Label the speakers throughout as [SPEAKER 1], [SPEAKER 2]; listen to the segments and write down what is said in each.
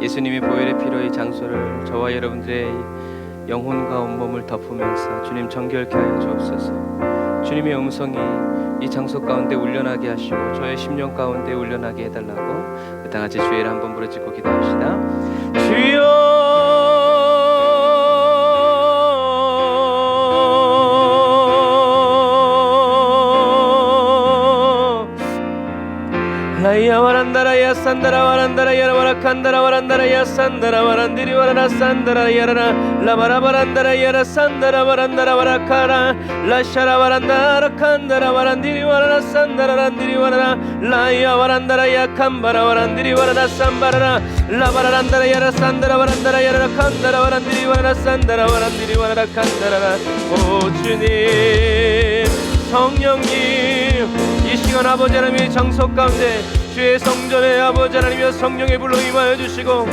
[SPEAKER 1] 예수님의 보혈의 피로 이 장소를 저와 여러분들의 영혼과 온몸을 덮으면서 주님 정결케 하여 주옵소서. 주님의 음성이 이 장소 가운데 울려나게 하시고 저의 심령 가운데 울려나게 해달라고 다 같이 주의를 한번 부르짖고 기도합시다. 주여 라이야 와란다라야 산다라 와란다라 야라 와라칸다라 와란다라 야 산다라 와란디리 와라라 산다라 야라라 라바라 바란다라 야라 산다라 와란다라 와라카라 라샤라 와란다라 칸다라 와란디리 와라라 산다라 란디리 와라라 라이야 와란다라 야 칸바라 와란디리 와라라 산바라라 라바라란다라 야라 산다라 와란다라 야라라 칸다라 와란디리 와라라 산다라 와란디리 와라라 칸다라라. 오 주님 성령님 이 시간 아버지 하나님의 장소 가운데 주의 성전에 아버지 하나님의 성령의 불로 임하여 주시고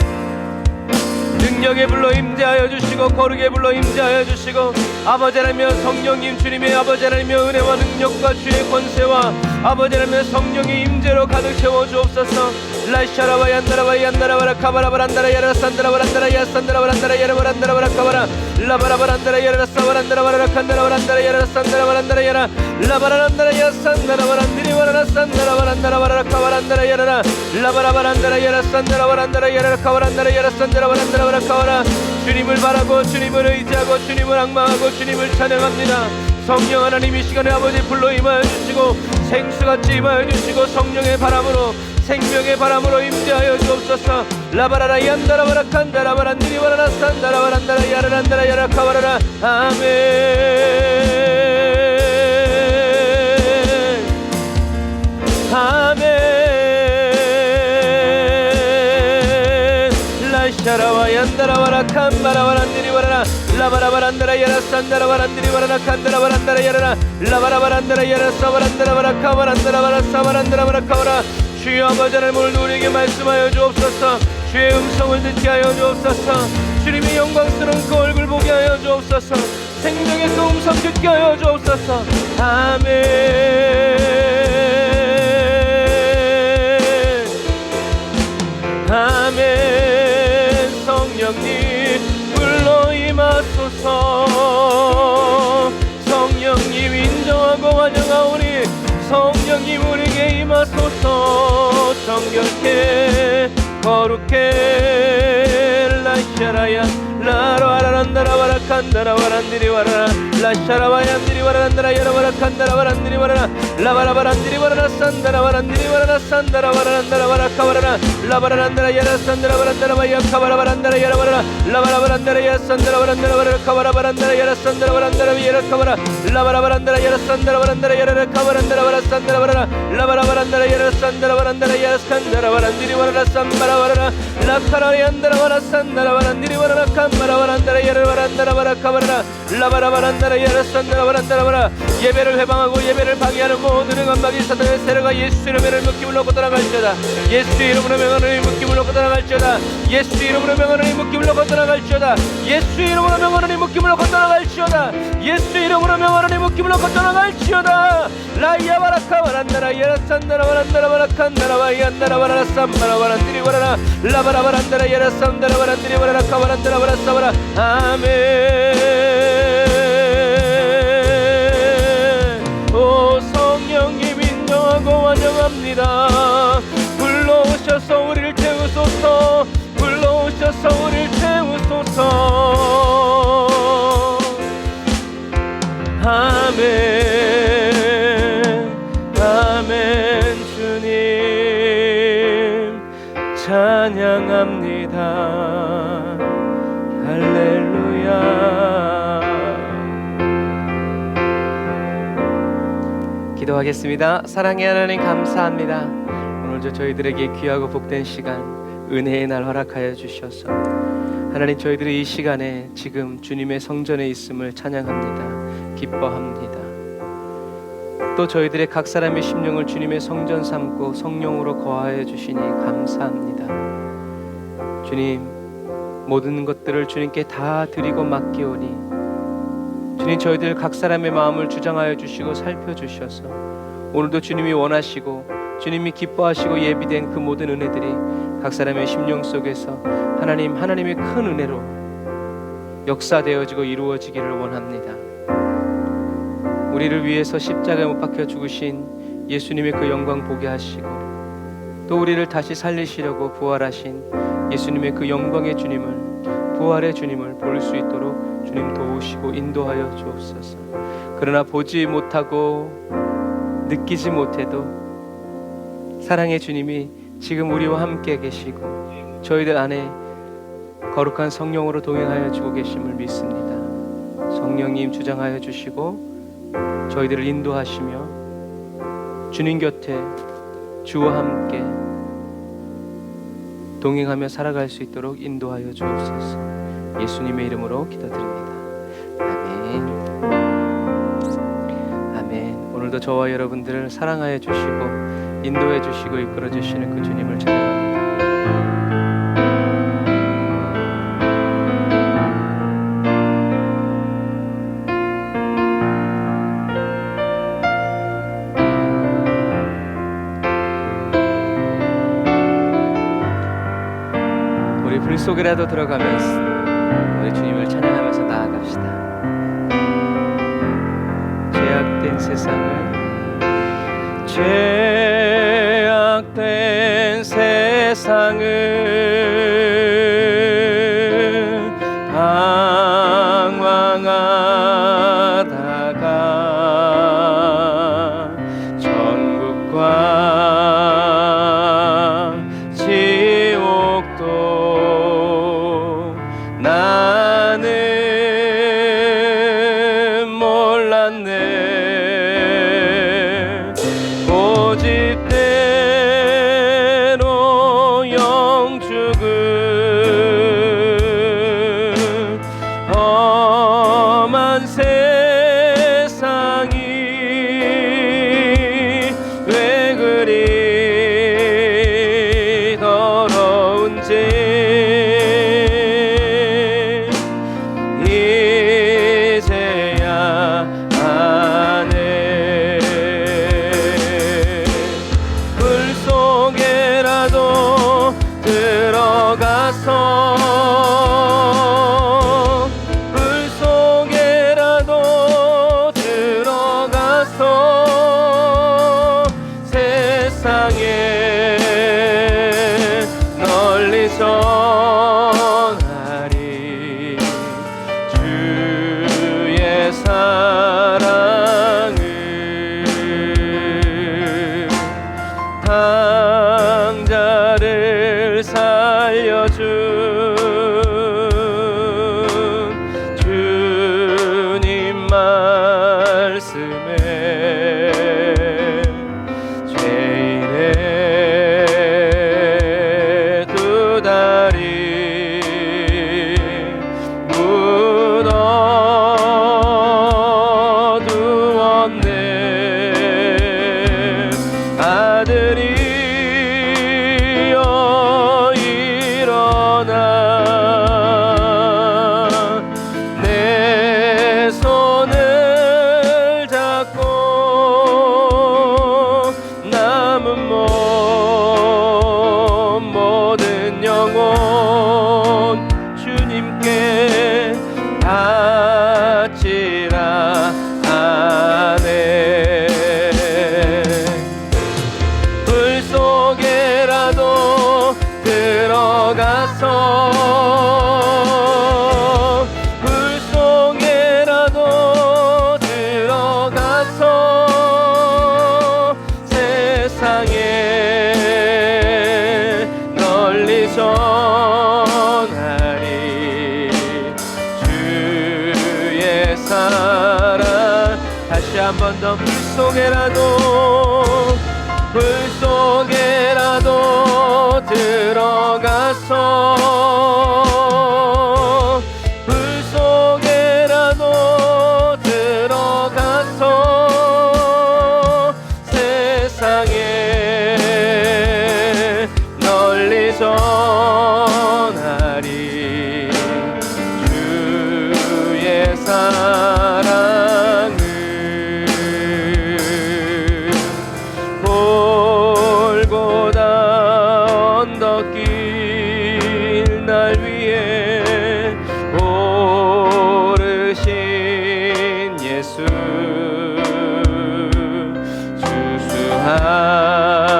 [SPEAKER 1] 능력의 불로 임재하여 주시고 거룩의 불로 임재하여 주시고 아버지 하나님의 성령님 주님의 아버지 하나님의 은혜와 능력과 주의 권세와 아버지 하나님의 성령의 임재로 가득 채워 주옵소서. 라샤라와 얀다라와 얀다라와라 카바라바란다라 야라 산다라바란다라 야 산다라바란다라 야라 바란다라와라 카바라 라바라바란다라 야라 사바란다라와라 칸다라바란다라 야라 산다라바란다라 야라 라바라란다라 야 산다라바란디리 와라라 산다라바란다라와라 카바란다라 야라 라바라바란다라 야라 산다라바란다라 야라 카바란다라 야라 산다라바란다라와라 카바라. 주님을 바라고 주님을 의지하고 주님을 앙망하고 주님을 찬양합니다. 성령 하나님 이 시간에 아버지 불로 임하여 주시고 생수같이 임하여 주시고 성령의 바람으로 생명의 바람으로 임재하여 주옵소서. 라바라라 얀다라바라 칸다라바란디리 와라라 산다라바란다라 야라란다라 야라카바라라. 아멘. 아멘. 라샤라와 얀다라와라 칸바라바란디리 와라라 라바라바란다라 야라 산다라바란디리 와라라 칸다라바란다라 야라라 라바라바란다라 야라 사바란다라바라 카바란다라바라 사바란다라바라 카바라. 주여 아버지 하나님을 우리에게 말씀하여 주옵소서. 주의 음성을 듣게 하여 주옵소서. 주님의 영광스러운 그 얼굴 보게 하여 주옵소서. 생명의 그 음성 듣게 하여 주옵소서. 아멘. 아멘. 성령님 불러 임하소서. 성령님 인정하고 환영하오니 성령님 우리에게 임하소서. 정결케 거룩해 라샤라야 라라라란다라와라 칸다라와란디리 와라라 라샤라와얀디리 와라란다라 야라와라 칸다라와란디리 와라라 라바라바란디리 와라라 산다라와란디리 와라라 산다라와란다라와라 카와라라 라바라란다라 야라 산다라와란다라와야 카바라바란다라 야라와라 라바라바란다라 야 산다라와란다라 와라라 카바라바란다라 야라 산다라와란다라 야라 카바라 라바라바란다라 야라 산다라와란다라 야라라 카바란다라 와라 산다라와라라 라바라바란다라 야라 산다라와란다라 야라 산다라와란디리 와라라 산바라와라라 라카라얀다라와라 산다라와란디리 와라라 칸바라와란다라 야라와란다라와라 카바라라 라바라바란다라 야라 산다라와란다라와라. 예배를 회방하고 예배를 방해하는 모든 감박이 사탄의 세력과 예수 이름으로 묶임을 놓고 떠나갈지어다. 예수 이름으로 명하노니 묶임을 놓고 떠나갈지어다. 예수 이름으로 명하노니 묶임을 놓고 떠나갈지어다. 예수 이름으로 명하노니 묶임을 놓고 떠나갈지어다. 예수 이름으로 명하노니 묶임을 놓고 떠나갈지어다. 라이야 바라카바란다라 야라 산다라바란다라 바라칸다라와 얀다라바라 산바라바란디리 와라라 라바라바란다라 야라 산다라바란디리 와라라 카바란다라 바라사바라. 아멘. 오 성령님 인정하고 환영합니다. 불러오셔서 우리를 태우소서. 불러오셔서 우리를 태우소서. 아멘. 아멘. 주님 찬양합니다. 할렐루야. 기도하겠습니다. 사랑의 하나님 감사합니다. 오늘도 저희들에게 귀하고 복된 시간 은혜의 날 허락하여 주셔서 하나님 저희들이 이 시간에 지금 주님의 성전에 있음을 찬양합니다. 기뻐합니다. 또 저희들의 각 사람의 심령을 주님의 성전 삼고 성령으로 거하여 주시니 감사합니다. 주님 모든 것들을 주님께 다 드리고 맡기오니 주님 저희들 각 사람의 마음을 주장하여 주시고 살펴주셔서 오늘도 주님이 원하시고 주님이 기뻐하시고 예비된 그 모든 은혜들이 각 사람의 심령 속에서 하나님의 큰 은혜로 역사되어지고 이루어지기를 원합니다. 우리를 위해서 십자가에 못 박혀 죽으신 예수님의 그 영광 보게 하시고, 또 우리를 다시 살리시려고 부활하신 예수님의 그 영광의 주님을, 부활의 주님을 볼 수 있도록 주님 도우시고 인도하여 주옵소서. 그러나 보지 못하고 느끼지 못해도 사랑의 주님이 지금 우리와 함께 계시고 저희들 안에 거룩한 성령으로 동행하여 주고 계심을 믿습니다. 성령님 주장하여 주시고 저희들을 인도하시며 주님 곁에 주와 함께 동행하며 살아갈 수 있도록 인도하여 주옵소서. 예수님의 이름으로 기도드립니다. 아멘. 아멘. 오늘도 저와 여러분들을 사랑하여 주시고 인도해 주시고 이끌어 주시는 그 주님을 찬양합니다. 우리 불 속이라도 들어가면서 우리 주님을 찬양하면서 나아갑시다. 죄악된 세상을 방황하다가 천국과 지옥도 나는 몰랐네. 고집대로 영축은 험한 세상이 왜 그리 더러운지 이제야 아네. 불 속에라도 들어가서 세상에 널리 전하리 주의 사랑을. 당자를 살려준 주님 말씀에 죄인의 두 다리 묻어두었네. 아들이여 일어나 내 손을 잡고 남은 몸 모든 영혼 주님께 바치라 하네. 불 속에라도 들어가서 불 속에라도 들어가서 세상에 널리 전하리 주의 사랑. 다시 한 번 더. 불 속에라도 들어가서 불 속에라도 들어가서 세상에 널리 전하리 주의 사랑을. 길 날 위해 오르신 예수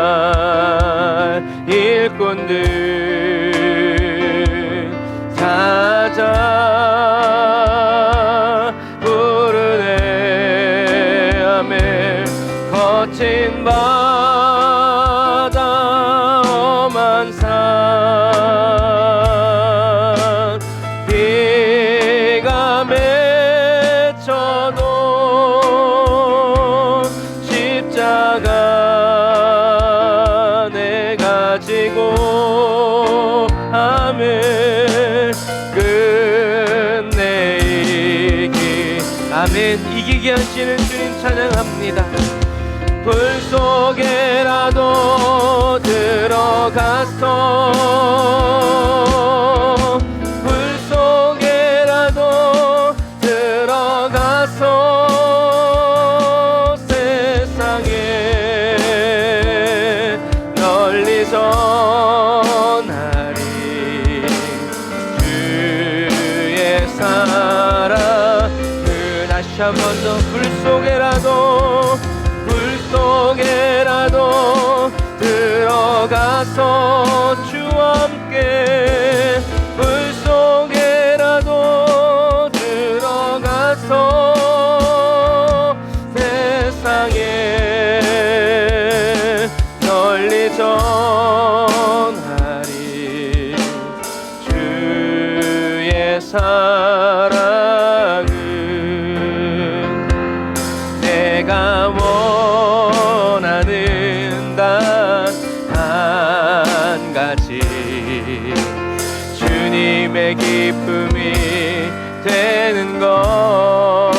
[SPEAKER 1] 주수할 일꾼들 찾아 부르네. 아멘. 거친 바다 험한 산 비가 맺혀도 십자가 내가 지고 아멘 끝내 이기 아멘 이기게 하시는 주님 찬양합니다. 불 속에라도 들어가서 불 속에라도 들어가서 세상에 널리 전하리 주의 사랑을 다시 한 번 더 불 속에라도 들어가서 주와 함께 불 속에라도 들어가서 세상에 널리 전하리 주의 사랑을 내가 원하는 단 한 가지 주님의 기쁨이 되는 것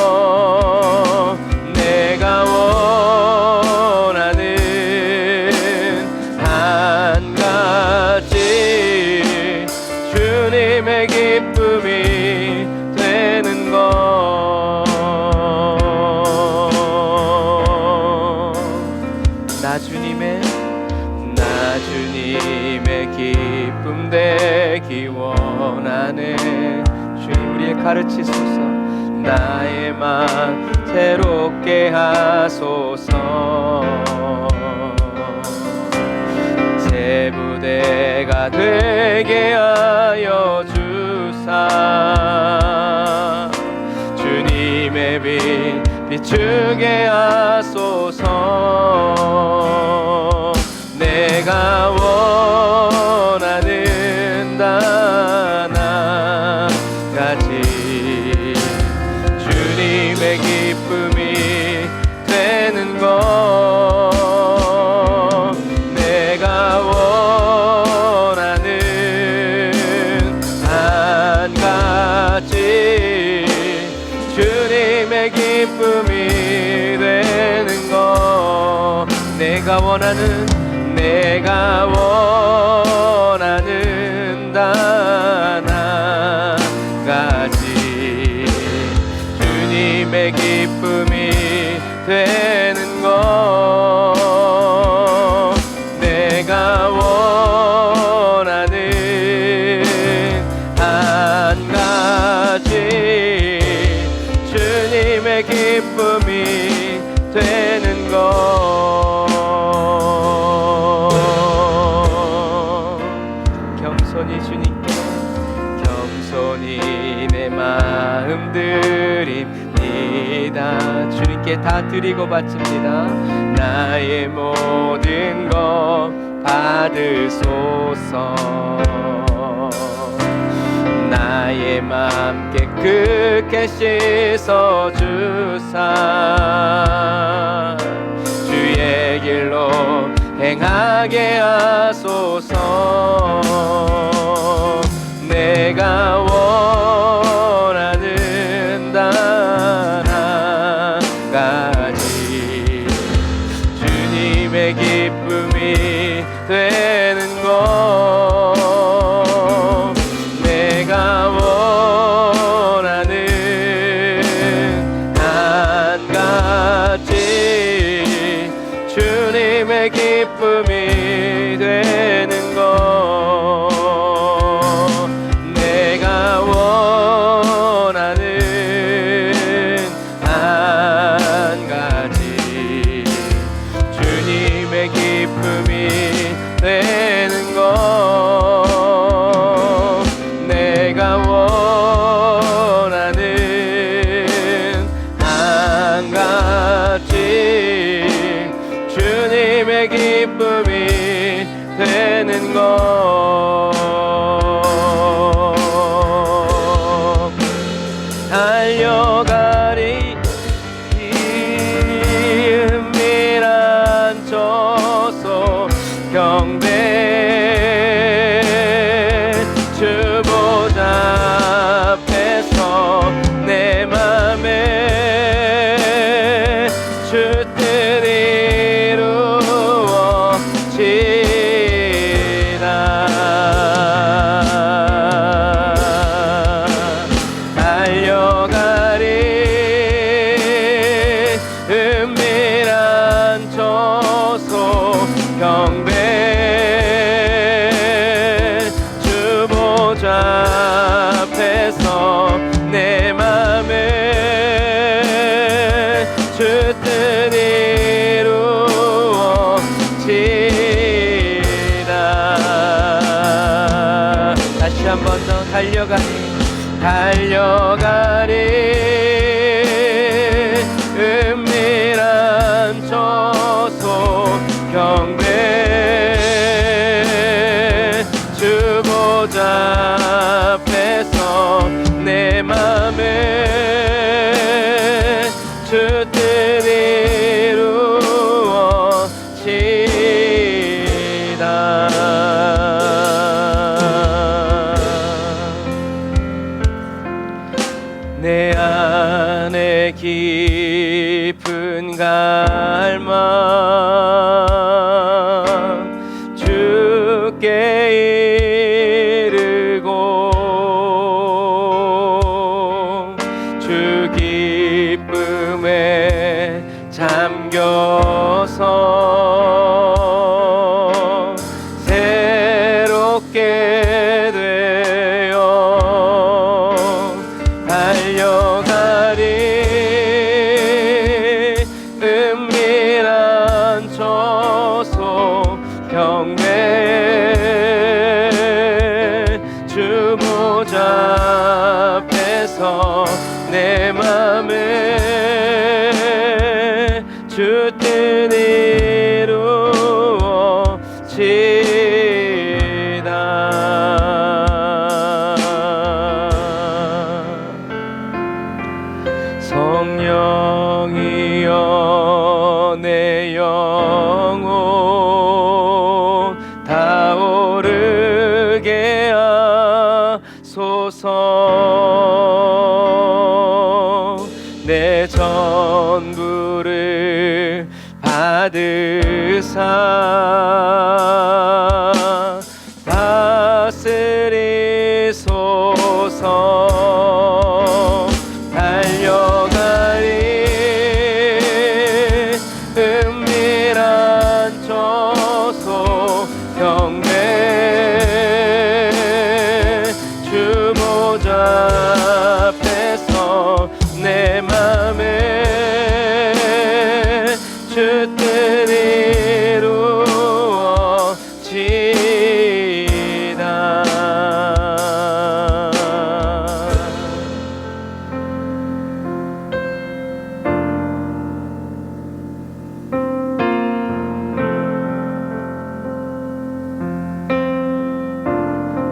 [SPEAKER 1] 내가 원하는 한 가지 주님의 기쁨이 되는 것 나 주님의 기쁨 되기 원하네. 주님 우리의 가르치소서. 나의 맘 새롭게 하소서. 새 부대가 되게 하여 주사 주님의 빛 비추게 하소서. 내가 원하는 단 한 가지 주님의 기쁨이 되는 것 내가 원하는 한 가지 주님의 기쁨이 되는 것 내가 원하는 단 한 가지 주님의 기쁨이 되는 것 내가 원하는 한 가지 주님의 기쁨이 되는 것 겸손히 내 마음 드립니다. 주님께 다 드리고 바칩니다. 나의 모든 것 받으소서. 나의 맘 깨끗게 씻어주사 주의 길로 행하게 하소서. 내가 원하는 단 한 가지 주님의 기쁨이 되는 것 내가 원하는 한 가지 주님의 기쁨이 되는 것 한 번 더 달려가리 은밀한 저소 경배 주 보좌 앞에서 내 맘에 주 뜻 이루어지다. 내 안에 깊은 갈망 주께 이르고 주 기쁨에 잠겨서 새롭게 되어 달려가리 은밀한 저소 경배 주 보좌 앞에서 내 맘에 주 뜻 이루어지다. 성령이여 내 영혼 타오르게 하소서. 내 전부를 받으사 다스리소서. 달려가리 은밀한 저소 경배 주 보좌 앞에서 내 맘에 주 뜻 이루어지다.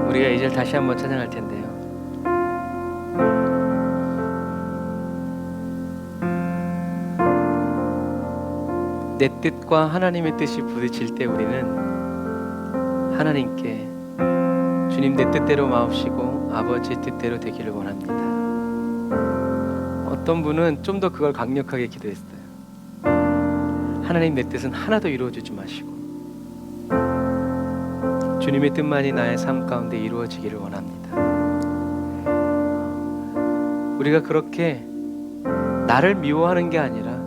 [SPEAKER 1] 우리가 이제 다시 한번 찬양할 텐데요. 내 뜻과 하나님의 뜻이 부딪힐 때 우리는 하나님께 주님 내 뜻대로 마옵시고 아버지의 뜻대로 되기를 원합니다. 어떤 분은 좀 더 그걸 강력하게 기도했어요. 하나님 내 뜻은 하나도 이루어지지 마시고 주님의 뜻만이 나의 삶 가운데 이루어지기를 원합니다. 우리가 그렇게 나를 미워하는 게 아니라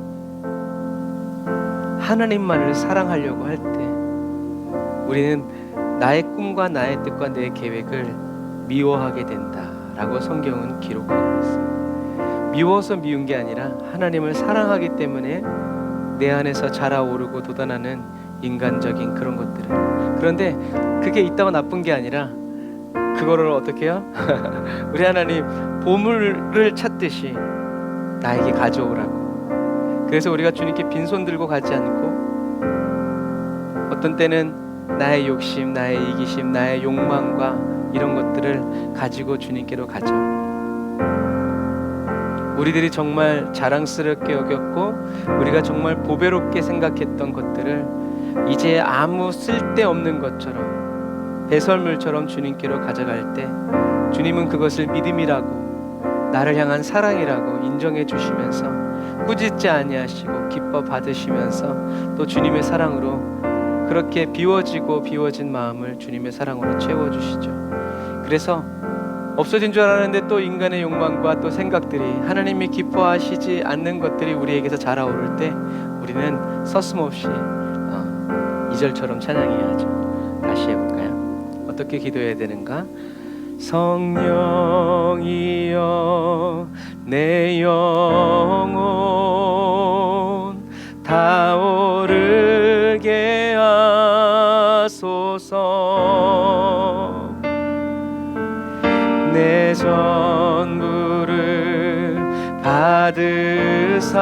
[SPEAKER 1] 하나님만을 사랑하려고 할 때 우리는 나의 꿈과 나의 뜻과 내 계획을 미워하게 된다라고 성경은 기록하고 있어요. 미워서 미운 게 아니라 하나님을 사랑하기 때문에 내 안에서 자라오르고 돋아나는 인간적인 그런 것들을. 그런데 그게 있다고 나쁜 게 아니라 그거를 어떻게 해요? 우리 하나님 보물을 찾듯이 나에게 가져오라고. 그래서 우리가 주님께 빈손 들고 가지 않고 어떤 때는 나의 욕심, 나의 이기심, 나의 욕망과 이런 것들을 가지고 주님께로 가죠. 우리들이 정말 자랑스럽게 여겼고 우리가 정말 보배롭게 생각했던 것들을 이제 아무 쓸데없는 것처럼 배설물처럼 주님께로 가져갈 때 주님은 그것을 믿음이라고 나를 향한 사랑이라고 인정해 주시면서 꾸짖지 아니하시고 기뻐 받으시면서 또 주님의 사랑으로 그렇게 비워진 마음을 주님의 사랑으로 채워주시죠. 그래서 없어진 줄 알았는데 또 인간의 욕망과 또 생각들이 하나님이 기뻐하시지 않는 것들이 우리에게서 자라오를 때 우리는 서슴없이 2절처럼 찬양해야죠. 다시 해볼까요? 어떻게 기도해야 되는가? 성령이여 내 영혼 타오르게 하소서. 전부를 받으사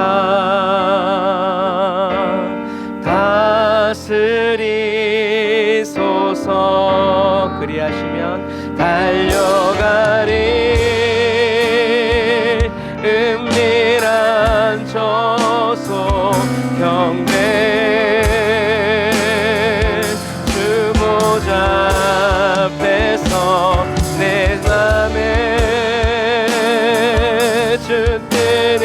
[SPEAKER 1] 다스리소서. 그리하시면 달려가리 은밀한 저소 경배 주 보좌 앞에서 내 맘에 주 뜻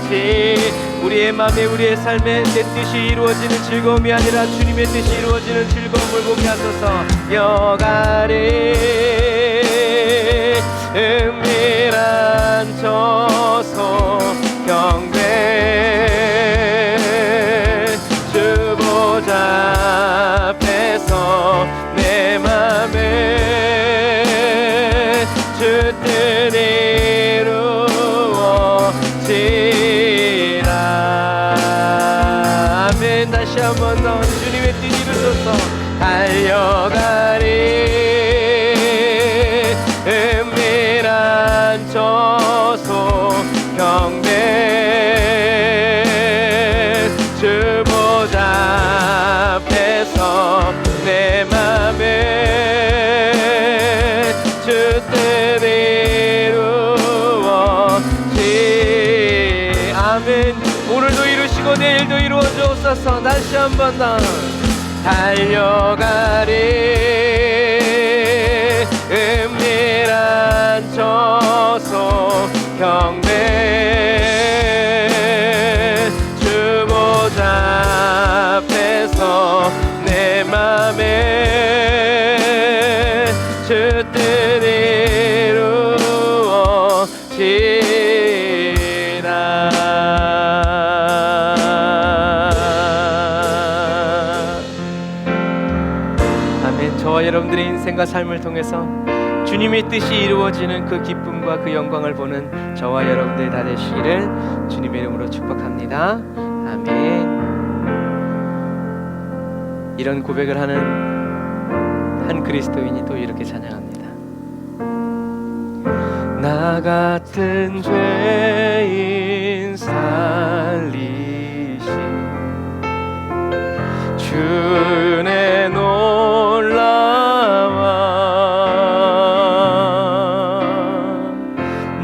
[SPEAKER 1] 이루어지. 우리의 맘에 우리의 삶에 내 뜻이 이루어지는 즐거움이 아니라 주님의 뜻이 이루어지는 즐거움을 보게 하소서. 여가리 은밀한 저소 경배 주 보좌 앞에서 내 맘에 주 뜻 이루어지라. 아멘. 다시 한번 더 주님의 뜻 이루소서. 달려가리 은밀한 저소 경배 주 보좌 앞에서 내 맘에 주 뜻 이루어지. 아멘. 오늘도 이루시고 내일도 이루어주옵소서. 다시 한 번 더. 달려가리 은밀한 저소 경배 주 보좌 앞에서 내 맘에 주 뜻 이루어지라. 저와 여러분들의 인생과 삶을 통해서 주님의 뜻이 이루어지는 그 기쁨과 그 영광을 보는 저와 여러분들 다 되시기를 주님의 이름으로 축복합니다. 아멘. 이런 고백을 하는 한 그리스도인이 또 이렇게 찬양합니다. 나 같은 죄인 살리신 주의 놀라와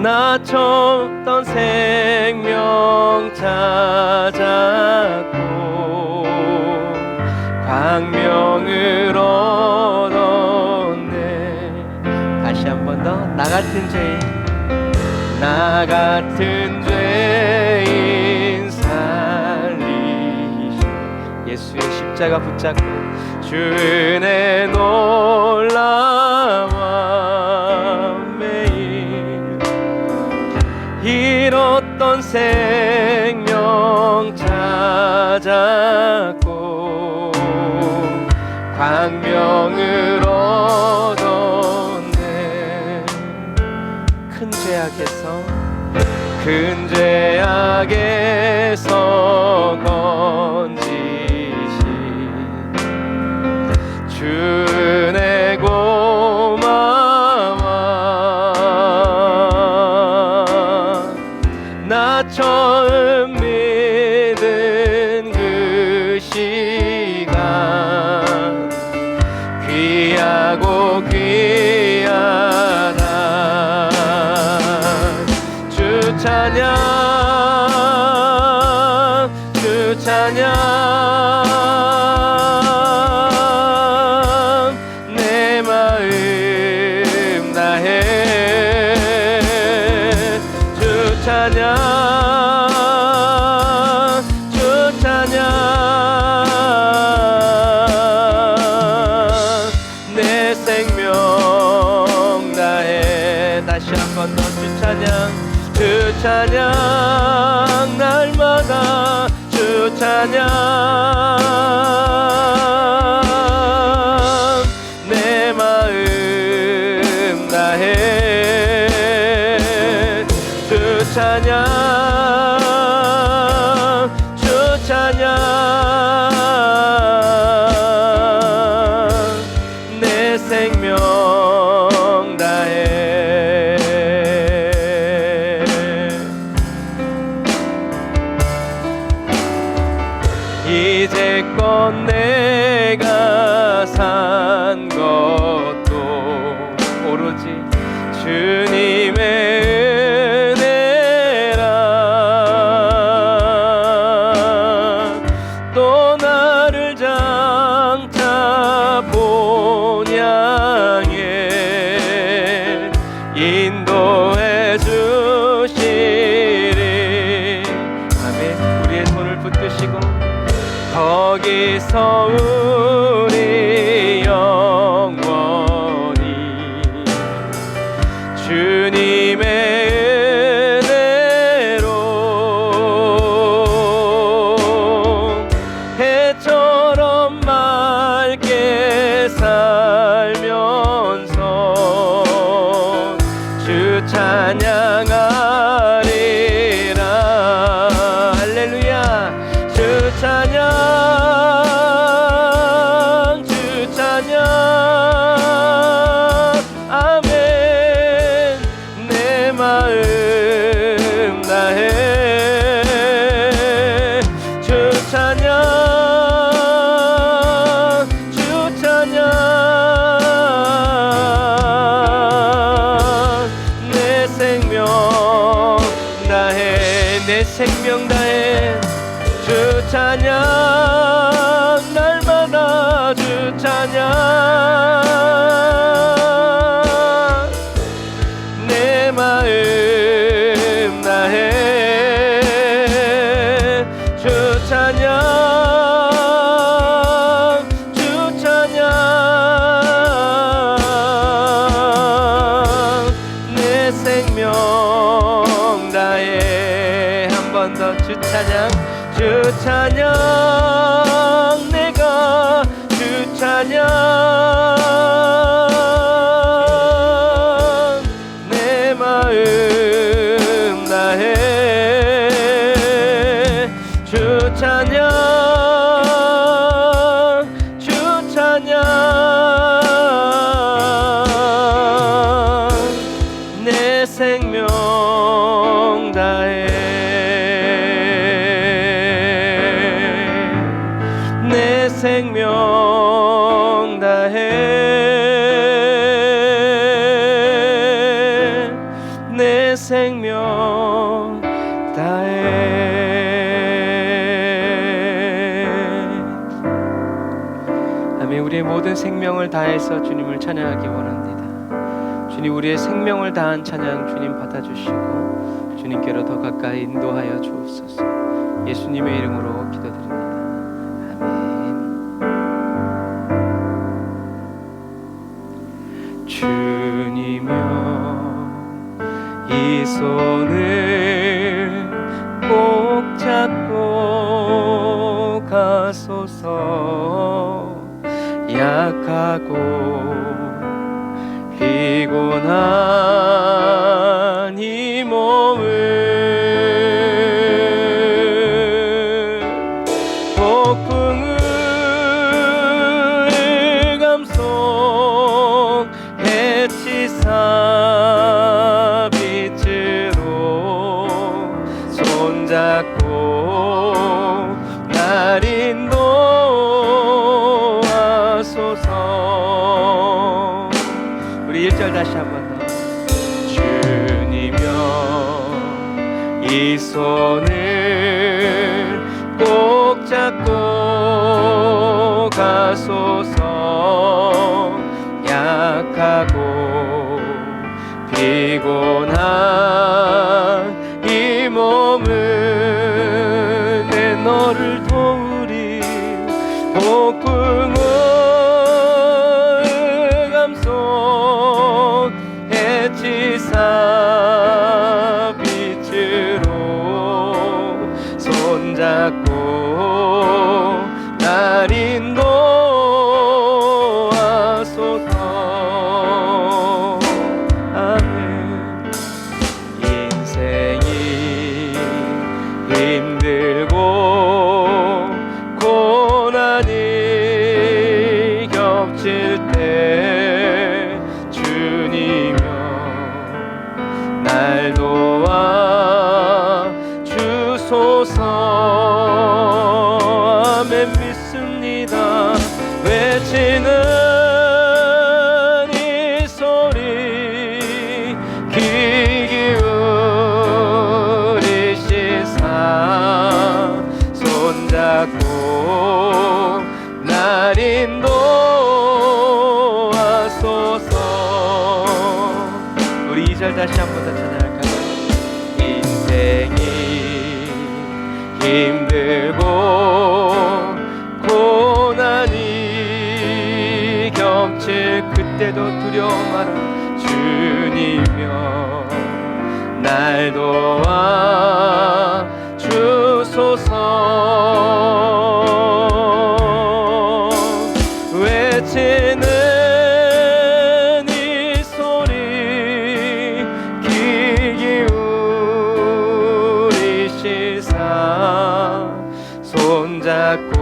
[SPEAKER 1] 나 쫓던 생명 찾았고 광명을 얻었네. 다시 한 번 더. 나 같은 죄인, 나 같은 죄인 살리신 예수의 십자가 붙잡고 주의 놀라와 매일 잃었던 생명 찾았고 광명을 얻었네. 큰 죄악에서 건지신 주의 고마워. 나 처음 믿은 그 시간 귀하고 귀하다. 주 찬양, 주 찬양, 내 마음 다해. 주 찬양, 주 찬양, 내 생명 다해. 다시 한 번 더 주 찬양, 주 찬양, 날마다 주 찬양, 내 마음 다해. 주 찬양, 주 찬양, 내 생명 주소서 우리 영원히 주님의 은혜로 해처럼 맑게 살면서 주 찬양하리라. 할렐루야. 주 찬양 주 찬양 아멘. 내 마음 다해 주 찬양 주 찬양 내 생명 다해 내 생명 다해 주 찬양 날마다 주 찬양 내 마음 다해 주 찬양 주 찬양 내 생명 다해 한 번 더 주 찬양 주 찬양 내가 주 찬양 내 마음 다해 주 찬양 주 찬양 내 생명 다해 내 생명 다해 내 생명 다해. 아멘. 우리의 모든 생명을 다해서 주님을 찬양하기 원합니다. 주님 우리의 생명을 다한 찬양 주님 받아주시고 주님께로 더 가까이 인도하여 주옵소서. 예수님의 이름으로 기도드립니다. 주님여 이 손을 꼭 잡고 가소서. 약하고 피곤한 이 몸을 폭풍을 감속 해치사 빛으로 손잡고 날 인도하소서. 우리 1절 다시 한번 더. 주님여 이 손을 꼭 잡고 가소서. 약하고 피곤한 이 몸을 내 너를 도우리. 폭풍을 감속 해치사 빛으로 손잡고 날 인도하소서. 아멘. 인생이 힘들고 고난이 겹칠 때 주님여 날 도와 주소서. 아멘. 믿습니다. 외치는 이 소리 귀 기울이시사 손잡고 날 인도하소서. 우리 2절 다시 한 번 더 찬양할까요? 인생이 힘들고 고난 넘칠 그때도 두려워 마라. 주님여 날 도와 주소서. 외치는 이 소리 귀 기울이시사 손잡고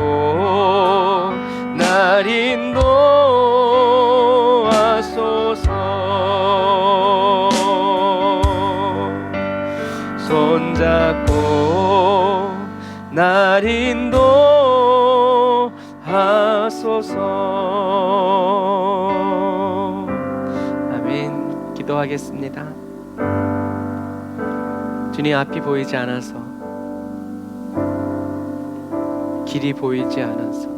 [SPEAKER 1] 날 인도하소서. 손잡고 날 인도하소서. 아멘. 기도하겠습니다. 주님, 앞이 보이지 않아서, 길이 보이지 않아서,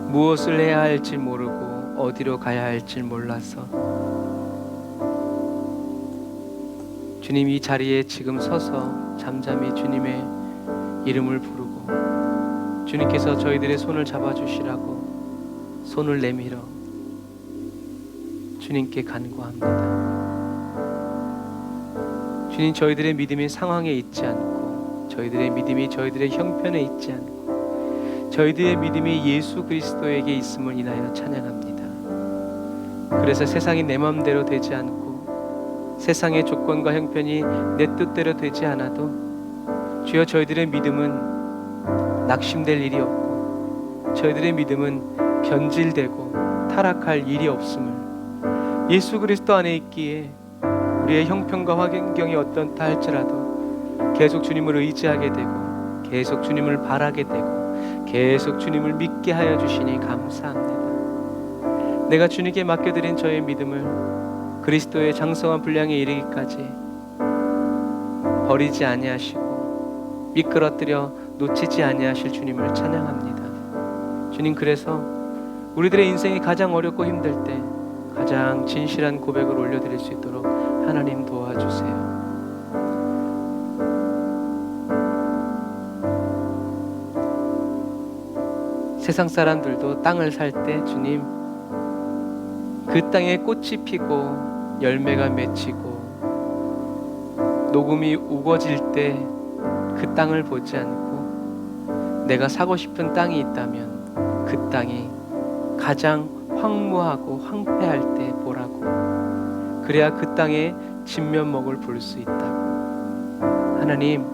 [SPEAKER 1] 무엇을 해야 할지 모르고 어디로 가야 할지 몰라서 주님, 이 자리에 지금 서서 잠잠히 주님의 이름을 부르고 주님께서 저희들의 손을 잡아주시라고 손을 내밀어 주님께 간구합니다. 주님, 저희들의 믿음이 상황에 있지 않고, 저희들의 믿음이 저희들의 형편에 있지 않고, 저희들의 믿음이 예수 그리스도에게 있음을 인하여 찬양합니다. 그래서 세상이 내 마음대로 되지 않고 세상의 조건과 형편이 내 뜻대로 되지 않아도 주여, 저희들의 믿음은 낙심될 일이 없고 저희들의 믿음은 변질되고 타락할 일이 없음을, 예수 그리스도 안에 있기에 우리의 형편과 환경이 어떻다 할지라도 계속 주님을 의지하게 되고 계속 주님을 바라게 되고 계속 주님을 믿게 하여 주시니 감사합니다. 내가 주님께 맡겨드린 저의 믿음을 그리스도의 장성한 분량에 이르기까지 버리지 아니하시고 미끄러뜨려 놓치지 아니하실 주님을 찬양합니다. 주님, 그래서 우리들의 인생이 가장 어렵고 힘들 때 가장 진실한 고백을 올려드릴 수 있도록 하나님 도와주세요. 세상 사람들도 땅을 살 때 주님, 그 땅에 꽃이 피고 열매가 맺히고 녹음이 우거질 때 그 땅을 보지 않고 내가 사고 싶은 땅이 있다면 그 땅이 가장 황무하고 황폐할 때 보라고, 그래야 그 땅에 진면목을 볼 수 있다고. 하나님,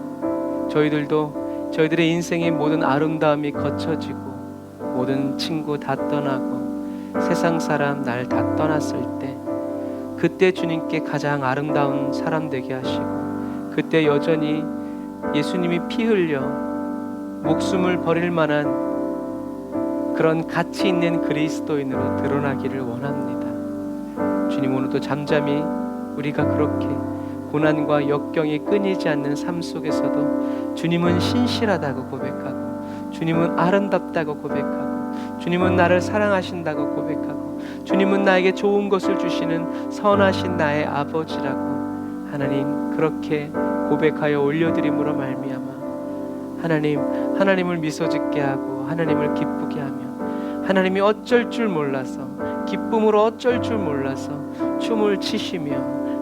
[SPEAKER 1] 저희들도 저희들의 인생의 모든 아름다움이 거쳐지고 모든 친구 다 떠나고 세상 사람 날 다 떠났을 때 그때 주님께 가장 아름다운 사람 되게 하시고, 그때 여전히 예수님이 피 흘려 목숨을 버릴 만한 그런 가치 있는 그리스도인으로 드러나기를 원합니다. 주님, 오늘도 잠잠히 우리가 그렇게 고난과 역경이 끊이지 않는 삶 속에서도 주님은 신실하다고 고백하고, 주님은 아름답다고 고백하고, 주님은 나를 사랑하신다고 고백하고, 주님은 나에게 좋은 것을 주시는 선하신 나의 아버지라고 하나님 그렇게 고백하여 올려드림으로 말미암아 하나님을 미소짓게 하고 하나님을 기쁘게 하며 하나님이 어쩔 줄 몰라서 기쁨으로 어쩔 줄 몰라서 춤을 치시며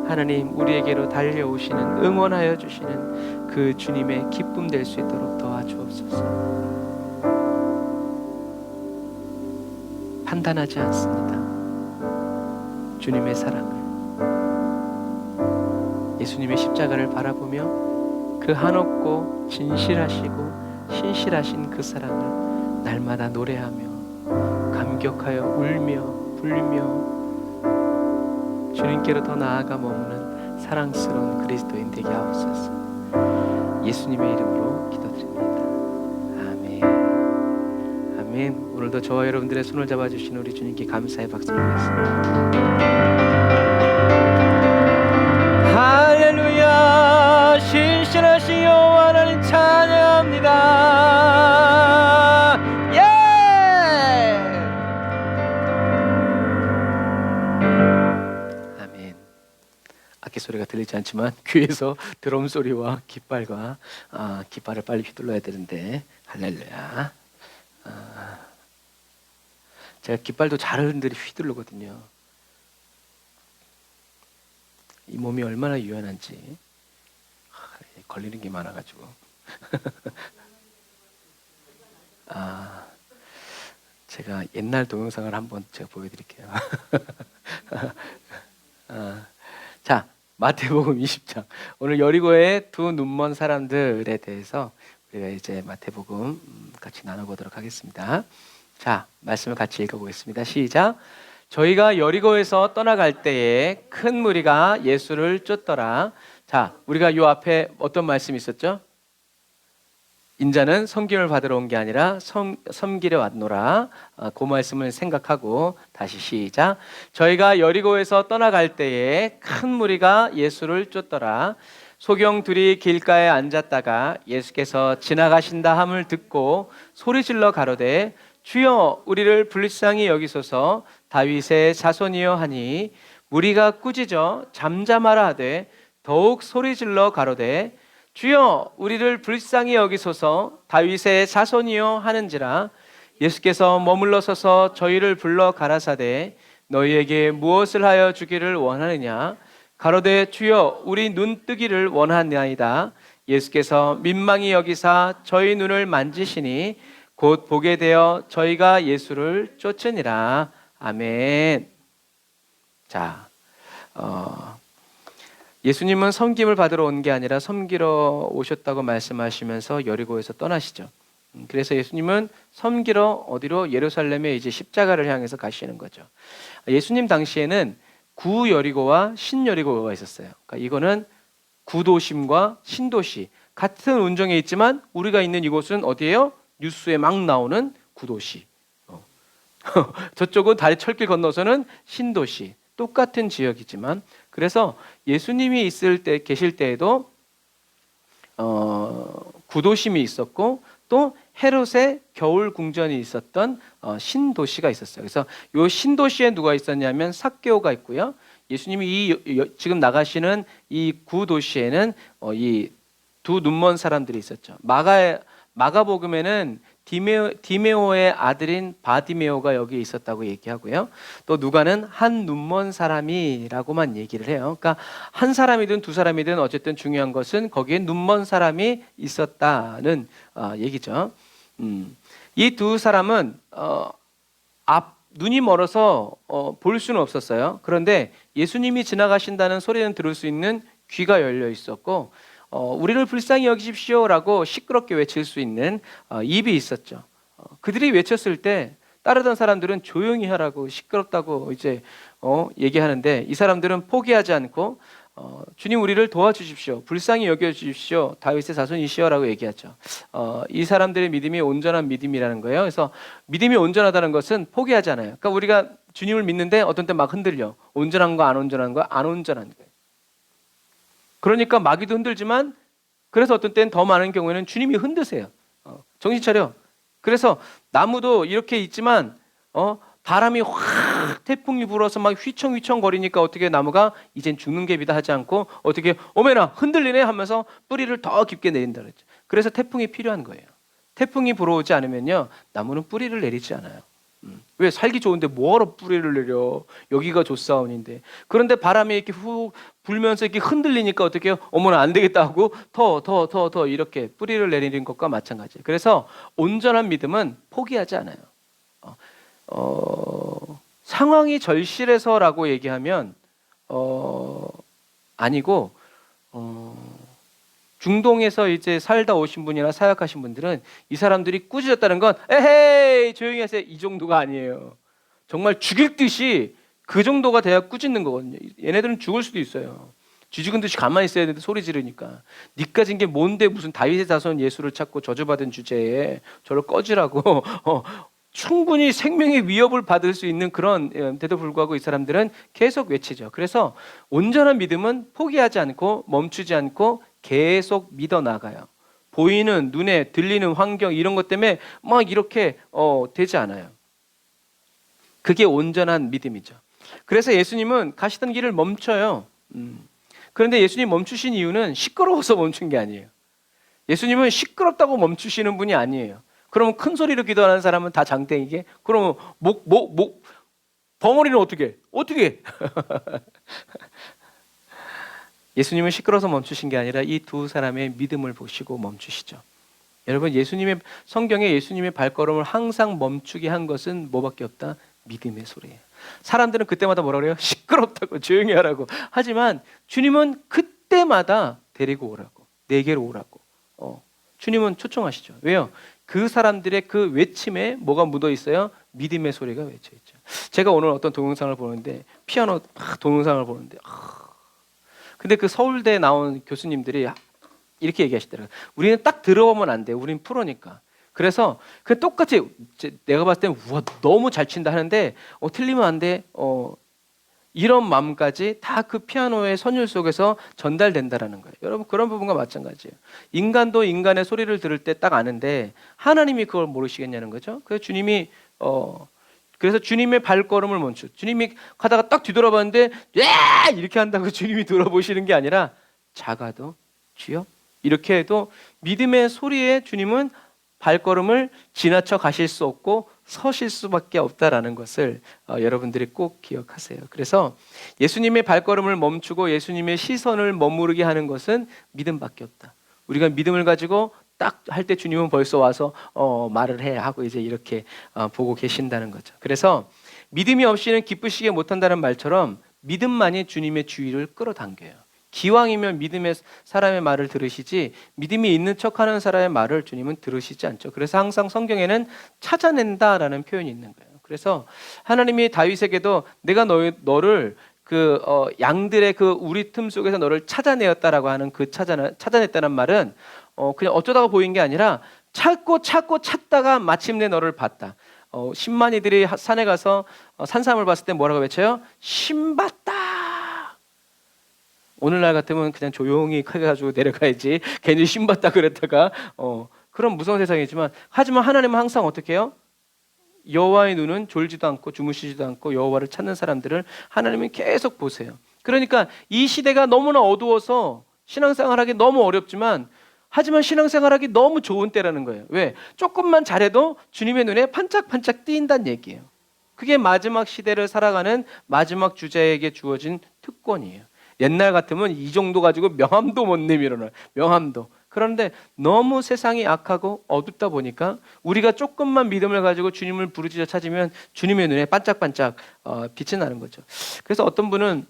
[SPEAKER 1] 하나님 우리에게로 달려오시는, 응원하여 주시는 그 주님의 기쁨 될 수 있도록 도와주옵소서. 판단하지 않습니다. 주님의 사랑을, 예수님의 십자가를 바라보며 그 한없고 진실하시고 신실하신 그 사랑을 날마다 노래하며 감격하여 울며 불며 주님께로 더 나아가 머무는 사랑스러운 그리스도인 되게 하옵소서. 예수님의 이름으로 기도드립니다. 아멘. 아멘. 오늘도 저와 여러분들의 손을 잡아주신 우리 주님께 감사의 박수를 드리겠습니다. 할렐루야. 신실하신 여호와 하나님 찬양합니다. 예! 아멘. 악기 소리가 들리지 않지만 귀에서 드럼 소리와 깃발과 깃발을 빨리 휘둘러야 되는데 할렐루야. 제가 깃발도 잘 휘두르거든요. 이 몸이 얼마나 유연한지. 걸리는 게 많아가지고. 제가 옛날 동영상을 한번 제가 보여드릴게요. 자, 마태복음 20장. 오늘 여리고의 두 눈먼 사람들에 대해서 우리가 이제 마태복음 같이 나눠보도록 하겠습니다. 자, 말씀을 같이 읽어보겠습니다. 시작. 저희가 여리고에서 떠나갈 때에 큰 무리가 예수를 쫓더라. 자, 우리가 요 앞에 어떤 말씀이 있었죠? 인자는 섬김을 받으러 온 게 아니라 섬기려 왔노라. 그 말씀을 생각하고 다시 시작. 저희가 여리고에서 떠나갈 때에 큰 무리가 예수를 쫓더라. 소경 둘이 길가에 앉았다가 예수께서 지나가신다 함을 듣고 소리질러 가로되 주여 우리를 불쌍히 여기소서 다윗의 자손이여 하니 무리가 꾸짖어 잠잠하라 하되 더욱 소리질러 가로되 주여 우리를 불쌍히 여기소서 다윗의 자손이여 하는지라. 예수께서 머물러 서서 저희를 불러 가라사대 너희에게 무엇을 하여 주기를 원하느냐. 가로되 주여 우리 눈 뜨기를 원하나이다. 예수께서 민망히 여기사 저희 눈을 만지시니 곧 보게 되어 저희가 예수를 쫓으니라. 아멘. 자, 예수님은 섬김을 받으러 온 게 아니라 섬기러 오셨다고 말씀하시면서 여리고에서 떠나시죠. 그래서 예수님은 섬기러 어디로? 예루살렘에 이제 십자가를 향해서 가시는 거죠. 예수님 당시에는 구여리고와 신여리고가 있었어요. 그러니까 이거는 구도심과 신도시 같은 운정에 있지만 우리가 있는 이곳은 어디예요? 뉴스에 막 나오는 구도시. 저쪽은 다리 철길 건너서는 신도시. 똑같은 지역이지만 그래서 예수님이 계실 때에도 구도심이 있었고 또 헤롯의 겨울 궁전이 있었던 신도시가 있었어요. 그래서 이 신도시에 누가 있었냐면 삭개오가 있고요. 예수님이 지금 나가시는 이 구도시에는 이 두 눈먼 사람들이 있었죠. 마가복음에는 디메오의 아들인 바디메오가 여기 있었다고 얘기하고요. 또 누가는 한 눈먼 사람이라고만 얘기를 해요. 그러니까 한 사람이든 두 사람이든 어쨌든 중요한 것은 거기에 눈먼 사람이 있었다는 얘기죠. 이 두 사람은 눈이 멀어서 볼 수는 없었어요. 그런데 예수님이 지나가신다는 소리는 들을 수 있는 귀가 열려 있었고 우리를 불쌍히 여기십시오라고 시끄럽게 외칠 수 있는 입이 있었죠. 그들이 외쳤을 때 따르던 사람들은 조용히 하라고 시끄럽다고 이제 얘기하는데 이 사람들은 포기하지 않고 주님 우리를 도와주십시오. 불쌍히 여겨주십시오. 다윗의 자손이시여라고 얘기하죠. 이 사람들의 믿음이 온전한 믿음이라는 거예요. 그래서 믿음이 온전하다는 것은 포기하지 않아요. 그러니까 우리가 주님을 믿는데 어떤 때 막 흔들려. 온전한 거 안 온전한 거 안 온전한 거예요. 그러니까 마귀도 흔들지만 그래서 어떤 때는 더 많은 경우에는 주님이 흔드세요. 정신 차려. 그래서 나무도 이렇게 있지만 바람이 확 태풍이 불어서 막 휘청휘청 거리니까 어떻게 나무가 이젠 죽는 갭이다 하지 않고 어떻게 어메나 흔들리네 하면서 뿌리를 더 깊게 내린다 그랬죠. 그래서 태풍이 필요한 거예요. 태풍이 불어오지 않으면요 나무는 뿌리를 내리지 않아요. 왜 살기 좋은데 뭐하러 뿌리를 내려? 여기가 좋사온인데. 그런데 바람이 이렇게 훅 불면서 이렇게 흔들리니까 어떻게 해요? 어머나 안 되겠다 하고 더 이렇게 뿌리를 내리는 것과 마찬가지예요. 그래서 온전한 믿음은 포기하지 않아요. 상황이 절실해서라고 얘기하면 아니고 중동에서 이제 살다 오신 분이나 사역하신 분들은 이 사람들이 꾸짖었다는 건 에헤이 조용히 하세요 이 정도가 아니에요. 정말 죽일 듯이 그 정도가 돼야 꾸짖는 거거든요. 얘네들은 죽을 수도 있어요. 쥐죽은 듯이 가만히 있어야 되는데 소리 지르니까 니 가진 게 뭔데 무슨 다윗의 자손 예수를 찾고 저주받은 주제에 저를 꺼지라고 충분히 생명의 위협을 받을 수 있는 그런 데도 불구하고 이 사람들은 계속 외치죠. 그래서 온전한 믿음은 포기하지 않고 멈추지 않고 계속 믿어 나가요. 보이는 눈에 들리는 환경 이런 것 때문에 막 이렇게 되지 않아요. 그게 온전한 믿음이죠. 그래서 예수님은 가시던 길을 멈춰요. 그런데 예수님 멈추신 이유는 시끄러워서 멈춘 게 아니에요. 예수님은 시끄럽다고 멈추시는 분이 아니에요. 그러면 큰 소리로 기도하는 사람은 다 장땡이게? 그러면 벙어리는 어떻게? 예수님은 시끄러워서 멈추신 게 아니라 이 두 사람의 믿음을 보시고 멈추시죠. 여러분, 성경에 예수님의 발걸음을 항상 멈추게 한 것은 뭐밖에 없다? 믿음의 소리예요. 사람들은 그때마다 뭐라 그래요? 시끄럽다고, 조용히 하라고. 하지만 주님은 그때마다 데리고 오라고, 내게로 오라고. 주님은 초청하시죠. 왜요? 그 사람들의 그 외침에 뭐가 묻어 있어요? 믿음의 소리가 외쳐 있죠. 제가 오늘 어떤 동영상을 보는데, 피아노 동영상을 보는데, 근데 그 서울대 나온 교수님들이 이렇게 얘기하시더라고요. 우리는 딱 들어보면 안 돼. 우린 프로니까. 그래서 그 똑같이 내가 봤을 때는 우와 너무 잘 친다 하는데 틀리면 안 돼. 이런 마음까지 다 그 피아노의 선율 속에서 전달된다라는 거예요. 여러분, 그런 부분과 마찬가지예요. 인간도 인간의 소리를 들을 때 딱 아는데 하나님이 그걸 모르시겠냐는 거죠. 그래서 주님의 발걸음을 멈추. 주님이 가다가 딱 뒤돌아봤는데 이렇게 한다고 주님이 돌아보시는 게 아니라 작아도 주여 이렇게 해도 믿음의 소리에 주님은 발걸음을 지나쳐 가실 수 없고 서실 수밖에 없다라는 것을 여러분들이 꼭 기억하세요. 그래서 예수님의 발걸음을 멈추고 예수님의 시선을 머무르게 하는 것은 믿음밖에 없다. 우리가 믿음을 가지고 딱 할 때 주님은 벌써 와서 말을 해 하고 이제 이렇게 보고 계신다는 거죠. 그래서 믿음이 없이는 기쁘시게 못한다는 말처럼 믿음만이 주님의 주의를 끌어당겨요. 기왕이면 믿음의 사람의 말을 들으시지 믿음이 있는 척하는 사람의 말을 주님은 들으시지 않죠. 그래서 항상 성경에는 찾아낸다라는 표현이 있는 거예요. 그래서 하나님이 다윗에게도 내가 너를 양들의 그 우리 틈 속에서 너를 찾아내었다라고 하는 그 찾아냈다는 말은 그냥 어쩌다가 보인 게 아니라 찾다가 마침내 너를 봤다. 신만이들이 산에 가서 산삼을 봤을 때 뭐라고 외쳐요? 신봤다. 오늘날 같으면 그냥 조용히 크게 가지고 내려가야지. 괜히 신봤다 그랬다가 그런 무서운 세상이지만 하지만 하나님은 항상 어떻게 해요? 여호와의 눈은 졸지도 않고 주무시지도 않고 여호와를 찾는 사람들을 하나님은 계속 보세요. 그러니까 이 시대가 너무나 어두워서 신앙생활하기 너무 어렵지만 하지만 신앙생활하기 너무 좋은 때라는 거예요. 왜? 조금만 잘해도 주님의 눈에 반짝반짝 띄인다는 얘기예요. 그게 마지막 시대를 살아가는 마지막 주자에게 주어진 특권이에요. 옛날 같으면 이 정도 가지고 명함도 못 내밀어놔요. 명함도. 그런데 너무 세상이 악하고 어둡다 보니까 우리가 조금만 믿음을 가지고 주님을 부르짖어 찾으면 주님의 눈에 반짝반짝 빛이 나는 거죠. 그래서 어떤 분은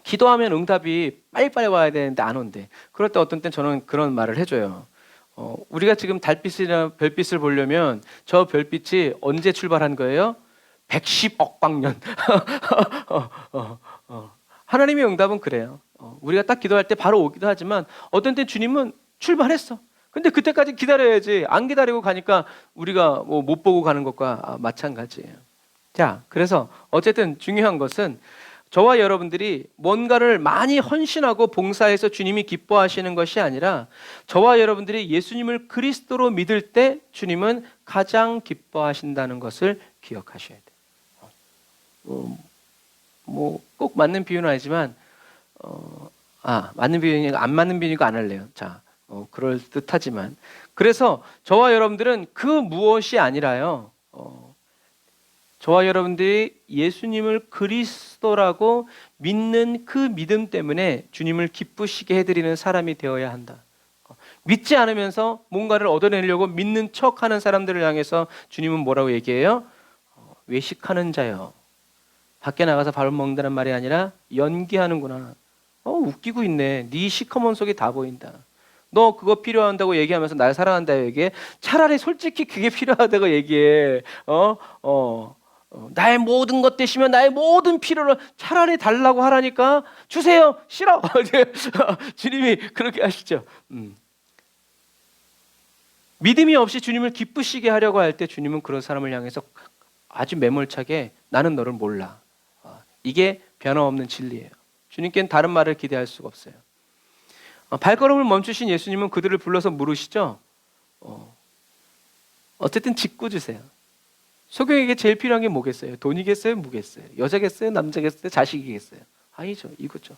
[SPEAKER 1] 기도하면 응답이 빨리빨리 와야 되는데 안 온대. 그럴 때 어떤 때 저는 그런 말을 해줘요. 우리가 지금 달빛이나 별빛을 보려면 저 별빛이 언제 출발한 거예요? 110억 광년. 하나님의 응답은 그래요. 우리가 딱 기도할 때 바로 오기도 하지만 어떤 때 주님은 출발했어. 근데 그때까지 기다려야지. 안 기다리고 가니까 우리가 못 보고 가는 것과 마찬가지예요. 자, 그래서 어쨌든 중요한 것은 저와 여러분들이 뭔가를 많이 헌신하고 봉사해서 주님이 기뻐하시는 것이 아니라 저와 여러분들이 예수님을 그리스도로 믿을 때 주님은 가장 기뻐하신다는 것을 기억하셔야 돼요. 꼭 맞는 비유는 아니지만 맞는 비유니까 안 맞는 비유니까 안 할래요. 자, 그럴 듯하지만 그래서 저와 여러분들은 그 무엇이 아니라요. 저와 여러분들이 예수님을 그리스도라고 믿는 그 믿음 때문에 주님을 기쁘시게 해드리는 사람이 되어야 한다. 믿지 않으면서 뭔가를 얻어내려고 믿는 척하는 사람들을 향해서 주님은 뭐라고 얘기해요? 외식하는 자요. 밖에 나가서 밥 먹는다는 말이 아니라 연기하는구나. 웃기고 있네. 네 시커먼 속이 다 보인다. 너 그거 필요한다고 얘기하면서 날 사랑한다 얘기해. 차라리 솔직히 그게 필요하다고 얘기해. 나의 모든 것 되시면 나의 모든 필요를 차라리 달라고 하라니까. 주세요. 싫어. 주님이 그렇게 하시죠. 믿음이 없이 주님을 기쁘시게 하려고 할 때 주님은 그런 사람을 향해서 아주 매몰차게 나는 너를 몰라. 이게 변함없는 진리예요. 주님께는 다른 말을 기대할 수가 없어요. 발걸음을 멈추신 예수님은 그들을 불러서 물으시죠. 어쨌든 짓궂으세요. 소경에게 제일 필요한 게 뭐겠어요? 돈이겠어요? 뭐겠어요? 여자겠어요? 남자겠어요? 자식이겠어요? 아니죠. 이거죠.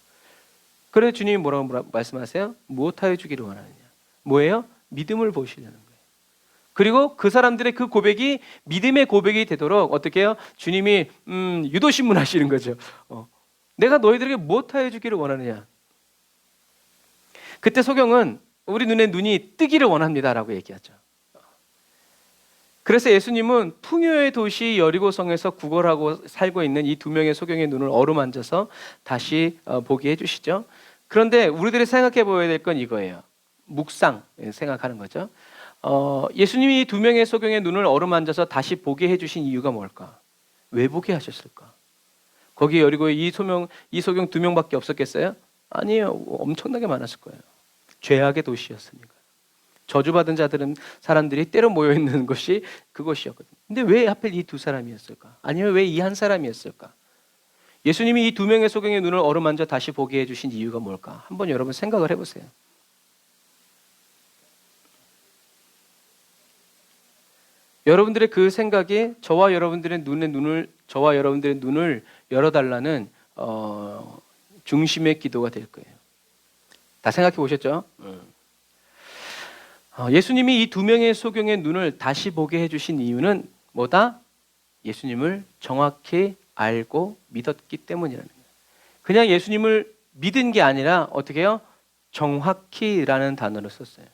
[SPEAKER 1] 그래서 주님이 뭐라고 말씀하세요? 무엇하여 주기를 원하느냐? 뭐예요? 믿음을 보시려는 거예요. 그리고 그 사람들의 그 고백이 믿음의 고백이 되도록 어떻게 해요? 주님이 유도신문하시는 거죠. 내가 너희들에게 무엇하여 주기를 원하느냐. 그때 소경은 우리 눈에 눈이 뜨기를 원합니다라고 얘기하죠. 그래서 예수님은 풍요의 도시 여리고성에서 구걸하고 살고 있는 이 2명의 소경의 눈을 어루만져서 다시 보게 해주시죠. 그런데 우리들이 생각해 보아야 될 건 이거예요. 묵상 생각하는 거죠. 예수님이 이 2명의 소경의 눈을 어루만져서 다시 보게 해주신 이유가 뭘까? 왜 보게 하셨을까? 거기 여리고에 이 소경 2명밖에 없었겠어요? 아니에요. 엄청나게 많았을 거예요. 죄악의 도시였으니까. 저주받은 사람들이 때로 모여있는 것이 그것이었거든요. 근데 왜 하필 이 2사람이었을까? 아니면 왜 이 한 사람이었을까? 예수님이 이 2명의 소경의 눈을 어루만져 다시 보게 해주신 이유가 뭘까? 한번 여러분 생각을 해보세요. 여러분들의 그 생각이 저와 여러분들의 눈을 열어달라는 중심의 기도가 될 거예요. 다 생각해 보셨죠? 예수님이 이 2명의 소경의 눈을 다시 보게 해주신 이유는 뭐다? 예수님을 정확히 알고 믿었기 때문이라는 거예요. 그냥 예수님을 믿은 게 아니라 어떻게 해요? 정확히라는 단어를 썼어요.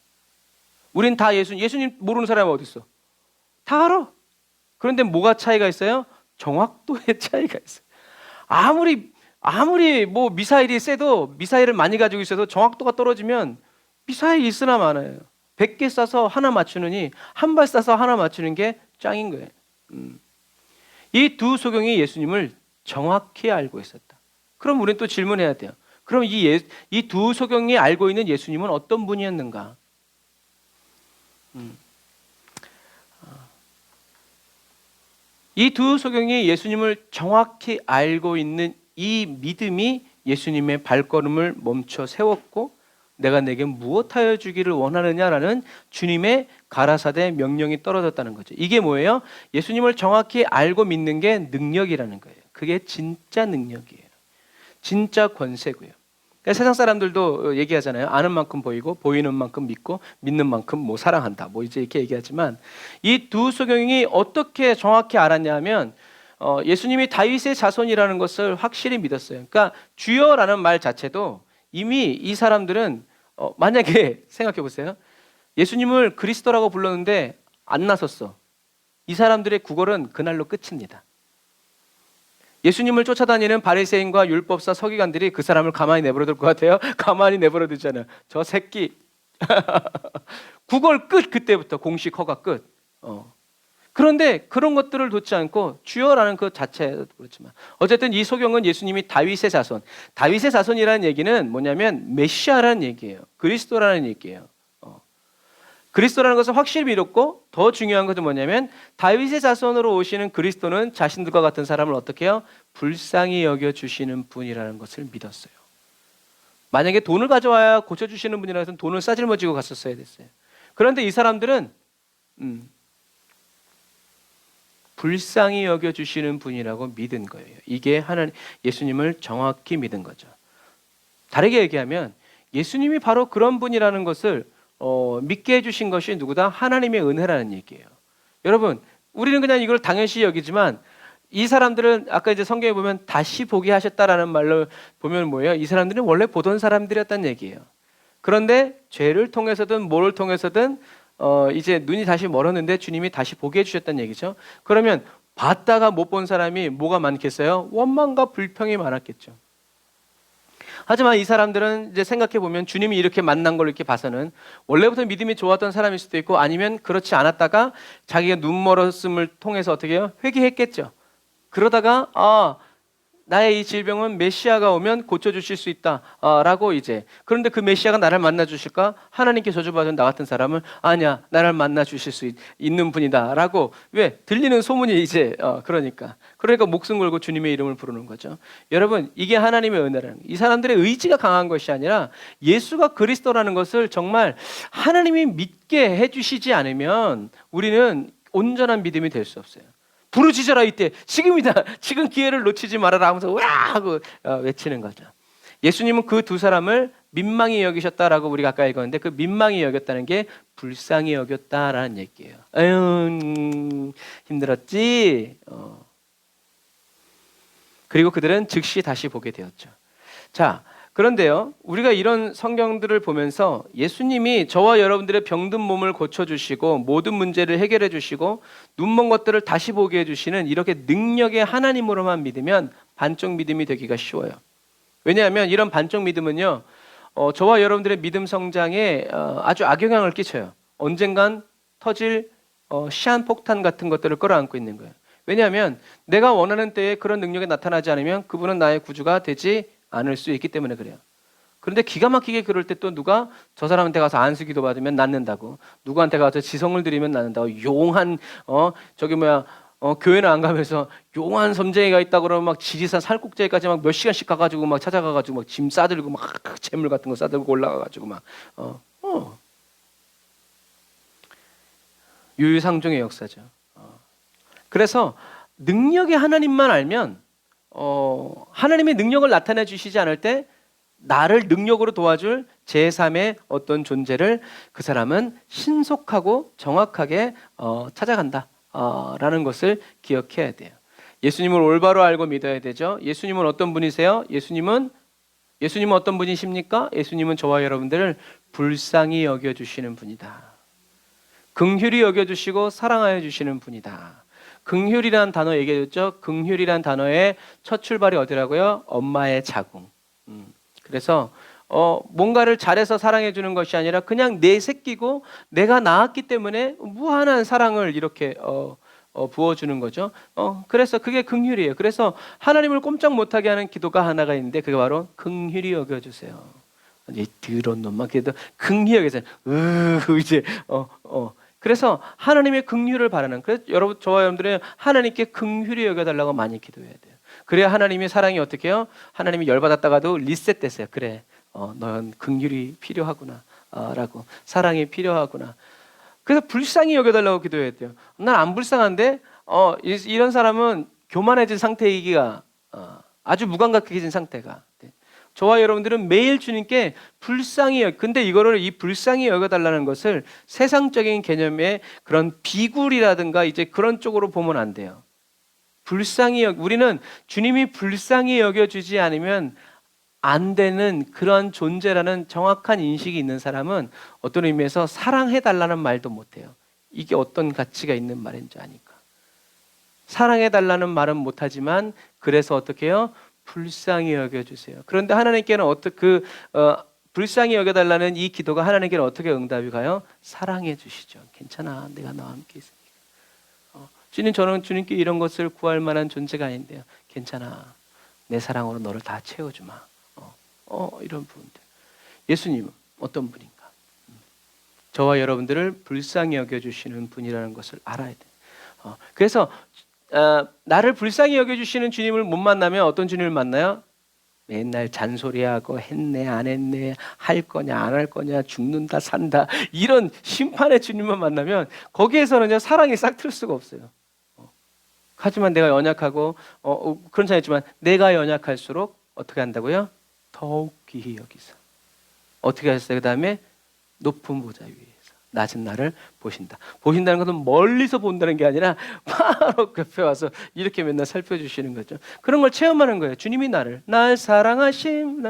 [SPEAKER 1] 우린 다 예수님 모르는 사람이 어디 있어? 다 알아. 그런데 뭐가 차이가 있어요? 정확도의 차이가 있어요. 아무리 뭐 미사일이 세도 미사일을 많이 가지고 있어도 정확도가 떨어지면 미사일이 있으나 마나요. 100개 쏴서 하나 맞추느니 한 발 쏴서 하나 맞추는 게 짱인 거예요. 이 2 소경이 예수님을 정확히 알고 있었다. 그럼 우리는 또 질문해야 돼요. 그럼 이 2 소경이 알고 있는 예수님은 어떤 분이었는가? 이 2 소경이 예수님을 정확히 알고 있는 이 믿음이 예수님의 발걸음을 멈춰 세웠고 내가 내게 무엇하여 주기를 원하느냐라는 주님의 가라사대 명령이 떨어졌다는 거죠. 이게 뭐예요? 예수님을 정확히 알고 믿는 게 능력이라는 거예요. 그게 진짜 능력이에요. 진짜 권세고요. 그러니까 세상 사람들도 얘기하잖아요. 아는 만큼 보이고 보이는 만큼 믿고 믿는 만큼 뭐 사랑한다. 뭐 이제 이렇게 얘기하지만 이 2 소경이 어떻게 정확히 알았냐 하면 예수님이 다윗의 자손이라는 것을 확실히 믿었어요. 그러니까 주여라는 말 자체도 이미 이 사람들은 만약에 생각해 보세요. 예수님을 그리스도라고 불렀는데 안 나섰어. 이 사람들의 구걸은 그날로 끝입니다. 예수님을 쫓아다니는 바리새인과 율법사 서기관들이 그 사람을 가만히 내버려둘 것 같아요? 가만히 내버려두잖아요. 저 새끼. 구걸 끝. 그때부터 공식 허가 끝. 그런데 그런 것들을 뒀지 않고 주여라는 그 자체도 그렇지만 어쨌든 이 소경은 예수님이 다윗의 자손. 다윗의 자손이라는 얘기는 뭐냐면 메시아라는 얘기예요. 그리스도라는 얘기예요. 그리스도라는 것을 확실히 믿었고 더 중요한 것은 뭐냐면 다윗의 자손으로 오시는 그리스도는 자신들과 같은 사람을 어떻게 해요? 불쌍히 여겨주시는 분이라는 것을 믿었어요. 만약에 돈을 가져와야 고쳐주시는 분이라 해서 돈을 싸질머지고 갔었어야 됐어요. 그런데 이 사람들은 불쌍히 여겨주시는 분이라고 믿은 거예요. 이게 하나님, 예수님을 정확히 믿은 거죠. 다르게 얘기하면 예수님이 바로 그런 분이라는 것을 믿게 해주신 것이 누구다? 하나님의 은혜라는 얘기예요. 여러분, 우리는 그냥 이걸 당연시 여기지만 이 사람들은 아까 이제 성경에 보면 다시 보게 하셨다라는 말로 보면 뭐예요? 이 사람들은 원래 보던 사람들이었다는 얘기예요. 그런데 죄를 통해서든 뭐를 통해서든 이제 눈이 다시 멀었는데 주님이 다시 보게 해주셨다는 얘기죠. 그러면 봤다가 못 본 사람이 뭐가 많겠어요? 원망과 불평이 많았겠죠. 하지만 이 사람들은 이제 생각해 보면 주님이 이렇게 만난 걸 이렇게 봐서는 원래부터 믿음이 좋았던 사람일 수도 있고 아니면 그렇지 않았다가 자기가 눈 멀었음을 통해서 어떻게 해요? 회개했겠죠. 그러다가 나의 이 질병은 메시아가 오면 고쳐주실 수 있다 라고 이제 그런데 그 메시아가 나를 만나주실까? 하나님께 저주받은 나 같은 사람은 아니야 나를 만나주실 수 있는 분이다 라고 왜? 들리는 소문이 이제 그러니까 목숨 걸고 주님의 이름을 부르는 거죠. 여러분 이게 하나님의 은혜라는 이 사람들의 의지가 강한 것이 아니라 예수가 그리스도라는 것을 정말 하나님이 믿게 해주시지 않으면 우리는 온전한 믿음이 될 수 없어요. 부르짖어라 이때 지금이다 지금 기회를 놓치지 말아라 하면서 와 하고 외치는 거죠. 예수님은 그 두 사람을 민망히 여기셨다라고 우리가 아까 읽었는데 그 민망히 여겼다는 게 불쌍히 여겼다라는 얘기예요. 에휴, 힘들었지? 그리고 그들은 즉시 다시 보게 되었죠. 자, 그런데요, 우리가 이런 성경들을 보면서 예수님이 저와 여러분들의 병든 몸을 고쳐주시고 모든 문제를 해결해 주시고 눈먼 것들을 다시 보게 해주시는 이렇게 능력의 하나님으로만 믿으면 반쪽 믿음이 되기가 쉬워요. 왜냐하면 이런 반쪽 믿음은요, 저와 여러분들의 믿음 성장에 아주 악영향을 끼쳐요. 언젠간 터질 시한폭탄 같은 것들을 끌어안고 있는 거예요. 왜냐하면 내가 원하는 때에 그런 능력이 나타나지 않으면 그분은 나의 구주가 되지 않을 수 있기 때문에 그래요. 그런데 기가 막히게 그럴 때 또 누가 저 사람한테 가서 안수기도 받으면 낫는다고, 누구한테 가서 지성을 드리면 낫는다고, 용한 교회는 안 가면서 용한 섬쟁이가 있다 그러면 막 지리산 살꼭지까지 막 몇 시간씩 가가지고 막 찾아가가지고 막 짐 싸들고 막 재물 같은 거 싸들고 올라가가지고 막 유유상종의 역사죠. 그래서 능력의 하나님만 알면 하나님의 능력을 나타내 주시지 않을 때 나를 능력으로 도와줄 제3의 어떤 존재를 그 사람은 신속하고 정확하게 찾아간다 라는 것을 기억해야 돼요. 예수님을 올바로 알고 믿어야 되죠. 예수님은 어떤 분이세요? 예수님은 어떤 분이십니까? 예수님은 저와 여러분들을 불쌍히 여겨주시는 분이다. 긍휼히 여겨주시고 사랑하여 주시는 분이다. 긍휼이라는 단어 얘기해줬죠. 긍휼이라는 단어의 첫 출발이 어디라고요? 엄마의 자궁. 그래서 뭔가를 잘해서 사랑해 주는 것이 아니라 그냥 내 새끼고 내가 낳았기 때문에 무한한 사랑을 이렇게 부어주는 거죠. 그래서 그게 긍휼이에요. 그래서 하나님을 꼼짝 못하게 하는 기도가 하나가 있는데 그게 바로 긍휼히 여겨주세요. 이제 더러운 놈만 그래도 긍휼히 여겨주세요. 이제 그래서 하나님의 긍휼을 바라는, 그래서 여러분 저와 여러분들은 하나님께 긍휼히 여겨달라고 많이 기도해야 돼요. 그래야 하나님의 사랑이 어떻게 해요? 하나님이 열받았다가도 리셋됐어요. 그래, 넌 긍휼이 필요하구나 라고, 사랑이 필요하구나. 그래서 불쌍히 여겨달라고 기도해야 돼요. 난 안 불쌍한데 이런 사람은 교만해진 상태이기가 아주 무감각해진 상태가 돼. 저와 여러분들은 매일 주님께 불쌍히 근데 이 불쌍히 여겨달라는 것을 세상적인 개념의 그런 비굴이라든가 이제 그런 쪽으로 보면 안 돼요. 우리는 주님이 불쌍히 여겨주지 않으면 안 되는 그런 존재라는 정확한 인식이 있는 사람은 어떤 의미에서 사랑해달라는 말도 못해요. 이게 어떤 가치가 있는 말인지 아니까. 사랑해달라는 말은 못하지만 그래서 어떻게 해요? 불쌍히 여겨주세요. 그런데 하나님께는 불쌍히 여겨달라는 이 기도가 하나님께는 어떻게 응답이 가요? 사랑해 주시죠. 괜찮아, 내가 너와 함께 있으니까. 주님, 저는 주님께 이런 것을 구할 만한 존재가 아닌데요. 괜찮아, 내 사랑으로 너를 다 채워주마. 이런 부분들. 예수님은 어떤 분인가? 저와 여러분들을 불쌍히 여겨주시는 분이라는 것을 알아야 돼요. 그래서 나를 불쌍히 여겨주시는 주님을 못 만나면 어떤 주님을 만나요? 맨날 잔소리하고 했네 안 했네, 할 거냐 안 할 거냐, 죽는다 산다, 이런 심판의 주님만 만나면 거기에서는요 사랑이 싹 틀 수가 없어요. 하지만 내가 연약하고 그런 차이 있지만 내가 연약할수록 어떻게 한다고요? 더욱 귀히 여기서 어떻게 하셨어요? 그 다음에 높은 보좌 위에서 낮은 나를 보신다. 보신다는 것은 멀리서 본다는 게 아니라 바로 옆에 와서 이렇게 맨날 살펴주시는 거죠. 그런 걸 체험하는 거예요. 주님이 날 사랑하심.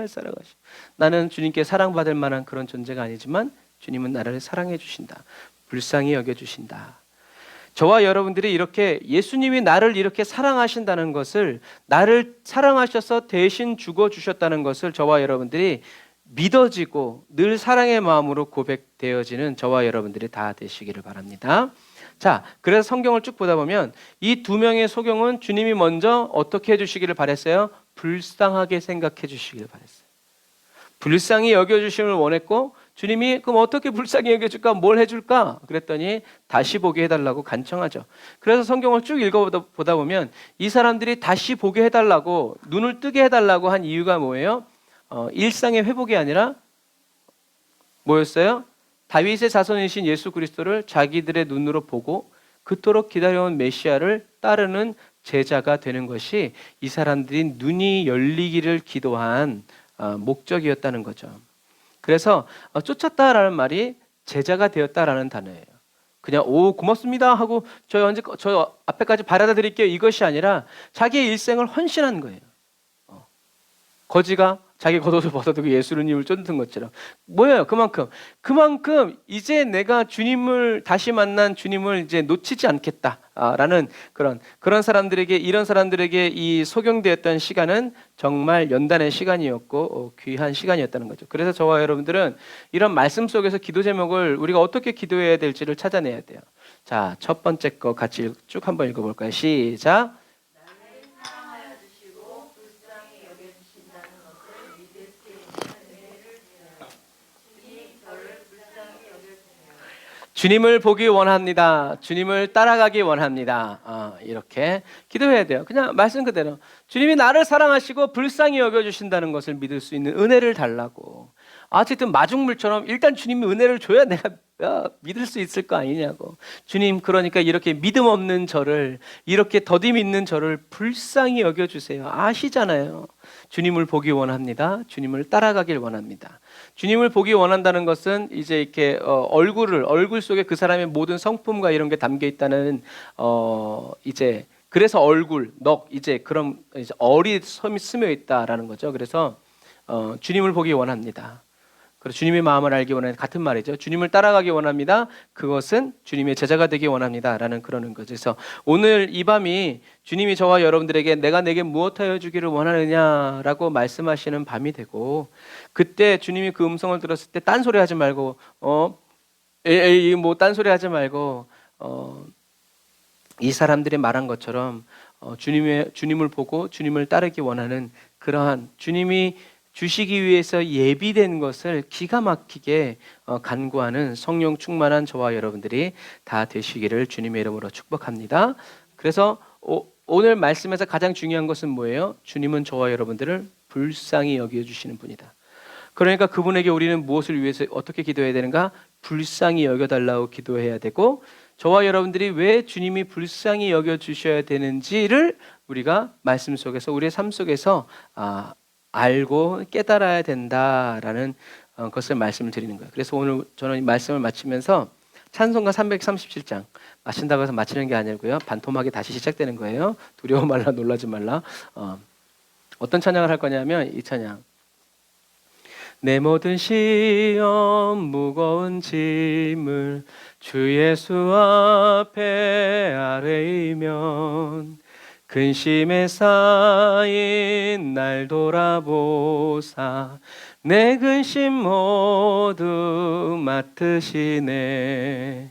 [SPEAKER 1] 나는 주님께 사랑받을 만한 그런 존재가 아니지만 주님은 나를 사랑해 주신다. 불쌍히 여겨주신다. 저와 여러분들이 이렇게 예수님이 나를 이렇게 사랑하신다는 것을, 나를 사랑하셔서 대신 죽어주셨다는 것을 저와 여러분들이 믿어지고 늘 사랑의 마음으로 고백되어지는 저와 여러분들이 다 되시기를 바랍니다. 자, 그래서 성경을 쭉 보다 보면 이 두 명의 소경은 주님이 먼저 어떻게 해주시기를 바랬어요? 불쌍하게 생각해 주시기를 바랬어요. 불쌍히 여겨주심을 원했고, 주님이 그럼 어떻게 불쌍히 여겨줄까? 뭘 해줄까? 그랬더니 다시 보게 해달라고 간청하죠. 그래서 성경을 쭉 읽어보다 보면 이 사람들이 다시 보게 해달라고, 눈을 뜨게 해달라고 한 이유가 뭐예요? 일상의 회복이 아니라 뭐였어요? 다윗의 자손이신 예수 그리스도를 자기들의 눈으로 보고 그토록 기다려온 메시아를 따르는 제자가 되는 것이 이 사람들이 눈이 열리기를 기도한 목적이었다는 거죠. 그래서 쫓았다라는 말이 제자가 되었다라는 단어예요. 그냥 오 고맙습니다 하고 저 앞에까지 바라다 드릴게요 이것이 아니라 자기의 일생을 헌신한 거예요. 거지가 자기 겉옷을 벗어두고 예수님을 쫓는 것처럼 뭐예요? 그만큼 이제 내가 주님을 다시 만난 주님을 이제 놓치지 않겠다라는 그런 사람들에게 이런 사람들에게 이 소경되었던 시간은 정말 연단의 시간이었고 귀한 시간이었다는 거죠. 그래서 저와 여러분들은 이런 말씀 속에서 기도 제목을 우리가 어떻게 기도해야 될지를 찾아내야 돼요. 자, 첫 번째 거 같이 쭉 한번 읽어볼까요? 시작. 주님을 보기 원합니다. 주님을 따라가기 원합니다. 이렇게 기도해야 돼요. 그냥 말씀 그대로 주님이 나를 사랑하시고 불쌍히 여겨주신다는 것을 믿을 수 있는 은혜를 달라고. 어쨌든 마중물처럼 일단 주님이 은혜를 줘야 내가 믿을 수 있을 거 아니냐고. 주님 그러니까 이렇게 믿음 없는 저를 이렇게 더디 믿는 저를 불쌍히 여겨주세요. 아시잖아요. 주님을 보기 원합니다. 주님을 따라가길 원합니다. 주님을 보기 원한다는 것은 이제 이렇게 얼굴 속에 그 사람의 모든 성품과 이런 게 담겨 있다는 이제 그래서 이제 그런 이제 얼이 스며 있다라는 거죠. 그래서 주님을 보기 원합니다. 그리고 주님의 마음을 알기 원하는 같은 말이죠. 주님을 따라가기 원합니다. 그것은 주님의 제자가 되기 원합니다라는 그러는 거죠. 그래서 오늘 이 밤이 주님이 저와 여러분들에게 내가 내게 무엇하여 주기를 원하느냐라고 말씀하시는 밤이 되고 그때 주님이 그 음성을 들었을 때 딴소리 하지 말고 뭐 딴소리 하지 말고 이 사람들이 말한 것처럼 주님을 보고 주님을 따르기 원하는 그러한 주님이 주시기 위해서 예비된 것을 기가 막히게 간구하는 성령 충만한 저와 여러분들이 다 되시기를 주님의 이름으로 축복합니다. 그래서 오늘 말씀에서 가장 중요한 것은 뭐예요? 주님은 저와 여러분들을 불쌍히 여겨주시는 분이다. 그러니까 그분에게 우리는 무엇을 위해서 어떻게 기도해야 되는가? 불쌍히 여겨달라고 기도해야 되고 저와 여러분들이 왜 주님이 불쌍히 여겨주셔야 되는지를 우리가 말씀 속에서 우리의 삶 속에서 알고 깨달아야 된다라는 것을 말씀을 드리는 거예요. 그래서 오늘 저는 이 말씀을 마치면서 찬송가 337장 마친다고 해서 마치는 게 아니고요. 반토막이 다시 시작되는 거예요. 두려워 말라 놀라지 말라. 어떤 찬양을 할 거냐면 이 찬양. 내 모든 시험 무거운 짐을 주 예수 앞에 아뢰이면 근심에 쌓인 날 돌아보사 내 근심 모두 맡으시네.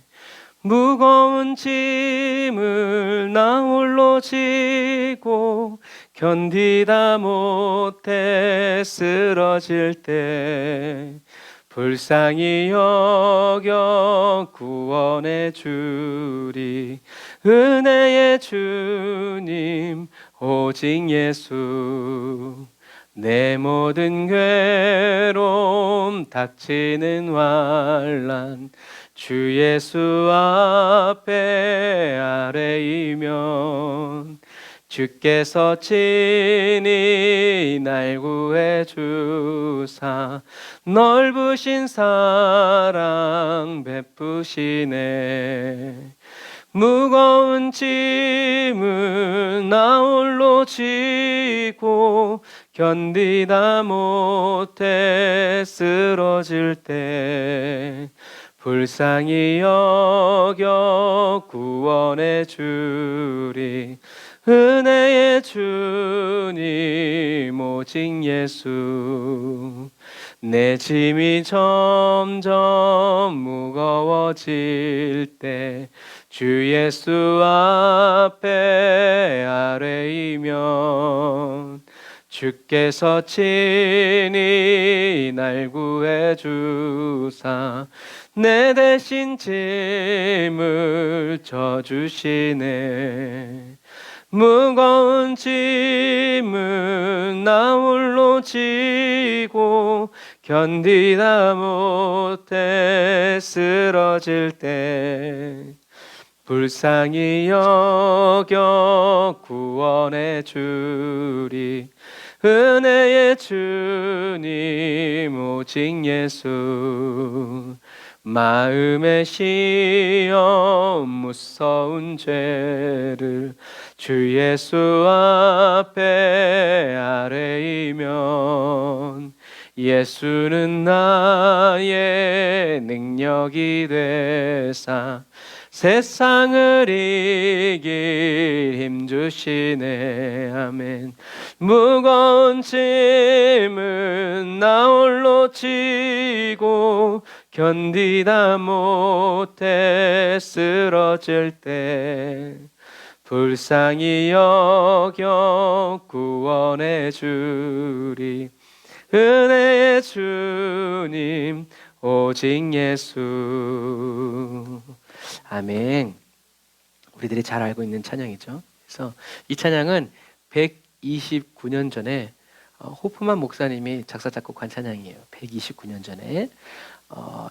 [SPEAKER 1] 무거운 짐을 나 홀로 지고 견디다 못해 쓰러질 때 불쌍히 여겨 구원해 주리. 은혜의 주님 오직 예수. 내 모든 괴로움 닥치는 환난 주 예수 앞에 아뢰이면 주께서 친히 날 구해 주사 넓으신 사랑 베푸시네. 무거운 짐을 나 홀로 지고 견디다 못해 쓰러질 때 불쌍히 여겨 구원해 주리. 은혜의 주님 오직 예수. 내 짐이 점점 무거워질 때 주 예수 앞에 아뢰이면 주께서 친히 날 구해 주사 내 대신 짐을 져주시네. 무거운 짐을 나 홀로 지고 견디다 못해 쓰러질 때 불쌍히 여겨 구원해 주리. 은혜의 주님 오직 예수. 마음의 시험 무서운 죄를 주 예수 앞에 아뢰이면 예수는 나의 능력이 되사 세상을 이길 힘 주시네. 아멘. 무거운 짐은 나 홀로 지고 견디다 못해 쓰러질 때 불쌍히 여겨 구원해 주리. 은혜의 주님 오직 예수. 아멘. 우리들이 잘 알고 있는 찬양이죠. 그래서 이 찬양은 129년 전에 호프만 목사님이 작사 작곡한 찬양이에요. 129년 전에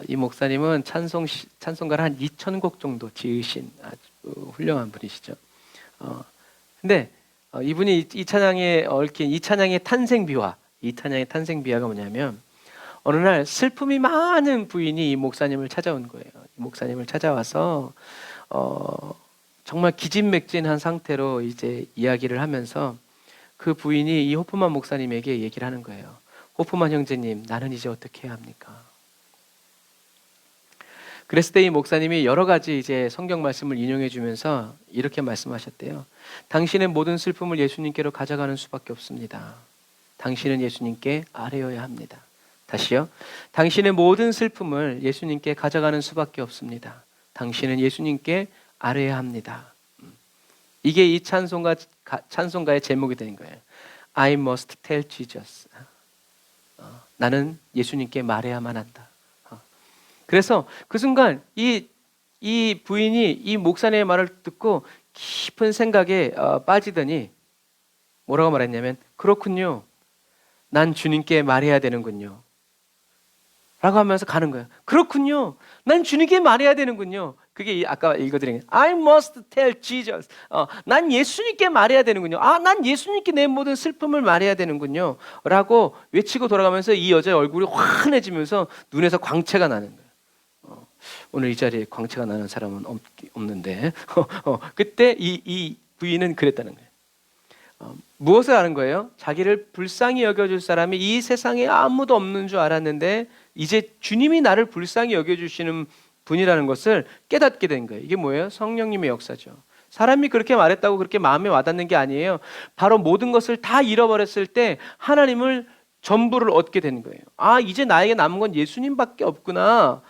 [SPEAKER 1] 이 목사님은 찬송가를 한 2,000곡 정도 지으신 아주 훌륭한 분이시죠. 근데 이분이 이 찬양에 얽힌 이 찬양의 탄생비화, 가 뭐냐면 어느 날 슬픔이 많은 부인이 이 목사님을 찾아온 거예요. 이 목사님을 찾아와서 정말 기진맥진한 상태로 이제 이야기를 하면서 그 부인이 이 호프만 목사님에게 얘기를 하는 거예요. 호프만 형제님, 나는 이제 어떻게 해야 합니까? 그랬을 때 이 목사님이 여러 가지 이제 성경 말씀을 인용해 주면서 이렇게 말씀하셨대요. 당신의 모든 슬픔을 예수님께로 가져가는 수밖에 없습니다. 당신은 예수님께 아뢰어야 합니다. 다시요. 당신의 모든 슬픔을 예수님께 가져가는 수밖에 없습니다. 당신은 예수님께 아뢰어야 합니다. 이게 이 찬송가의 제목이 되는 거예요. I must tell Jesus. 나는 예수님께 말해야만 한다. 그래서 그 순간 이 부인이 이 목사님의 말을 듣고 깊은 생각에 빠지더니 뭐라고 말했냐면, 그렇군요. 난 주님께 말해야 되는군요. 라고 하면서 가는 거예요. 그렇군요. 난 주님께 말해야 되는군요. 그게 아까 읽어드린 I must tell Jesus. 난 예수님께 말해야 되는군요. 난 예수님께 내 모든 슬픔을 말해야 되는군요. 라고 외치고 돌아가면서 이 여자의 얼굴이 환해지면서 눈에서 광채가 나는 거예요. 오늘 이 자리에 광채가 나는 사람은 없는데 그때 이 부인은 그랬다는 거예요. 무엇을 아는 거예요? 자기를 불쌍히 여겨줄 사람이 이 세상에 아무도 없는 줄 알았는데 이제 주님이 나를 불쌍히 여겨주시는 분이라는 것을 깨닫게 된 거예요. 이게 뭐예요? 성령님의 역사죠. 사람이 그렇게 말했다고 그렇게 마음에 와닿는 게 아니에요. 바로 모든 것을 다 잃어버렸을 때 하나님을 전부를 얻게 되는 거예요. 이제 나에게 남은 건 예수님밖에 없구나.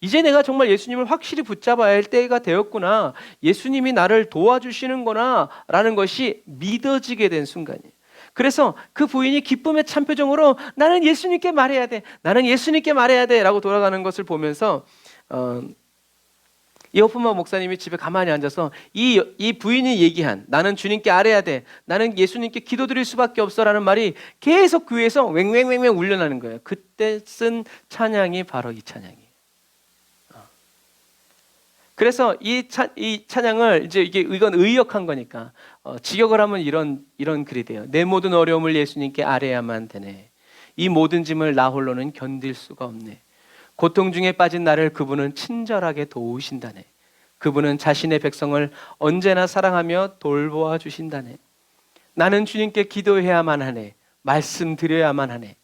[SPEAKER 1] 이제 내가 정말 예수님을 확실히 붙잡아야 할 때가 되었구나. 예수님이 나를 도와주시는구나 라는 것이 믿어지게 된 순간이에요. 그래서 그 부인이 기쁨의 참표정으로 나는 예수님께 말해야 돼. 나는 예수님께 말해야 돼 라고 돌아가는 것을 보면서 이 호프만 목사님이 집에 가만히 앉아서 이 부인이 얘기한 나는 주님께 아뢰야 돼. 나는 예수님께 기도드릴 수밖에 없어 라는 말이 계속 귀에서 왱왱왱왱 울려나는 거예요. 그때 쓴 찬양이 바로 이 찬양이에요. 그래서 이 찬양을 이제 이건 의역한 거니까 직역을 하면 이런 글이 돼요. 내 모든 어려움을 예수님께 아뢰야만 되네. 이 모든 짐을 나 홀로는 견딜 수가 없네. 고통 중에 빠진 나를 그분은 친절하게 도우신다네. 그분은 자신의 백성을 언제나 사랑하며 돌보아 주신다네. 나는 주님께 기도해야만 하네. 말씀드려야만 하네.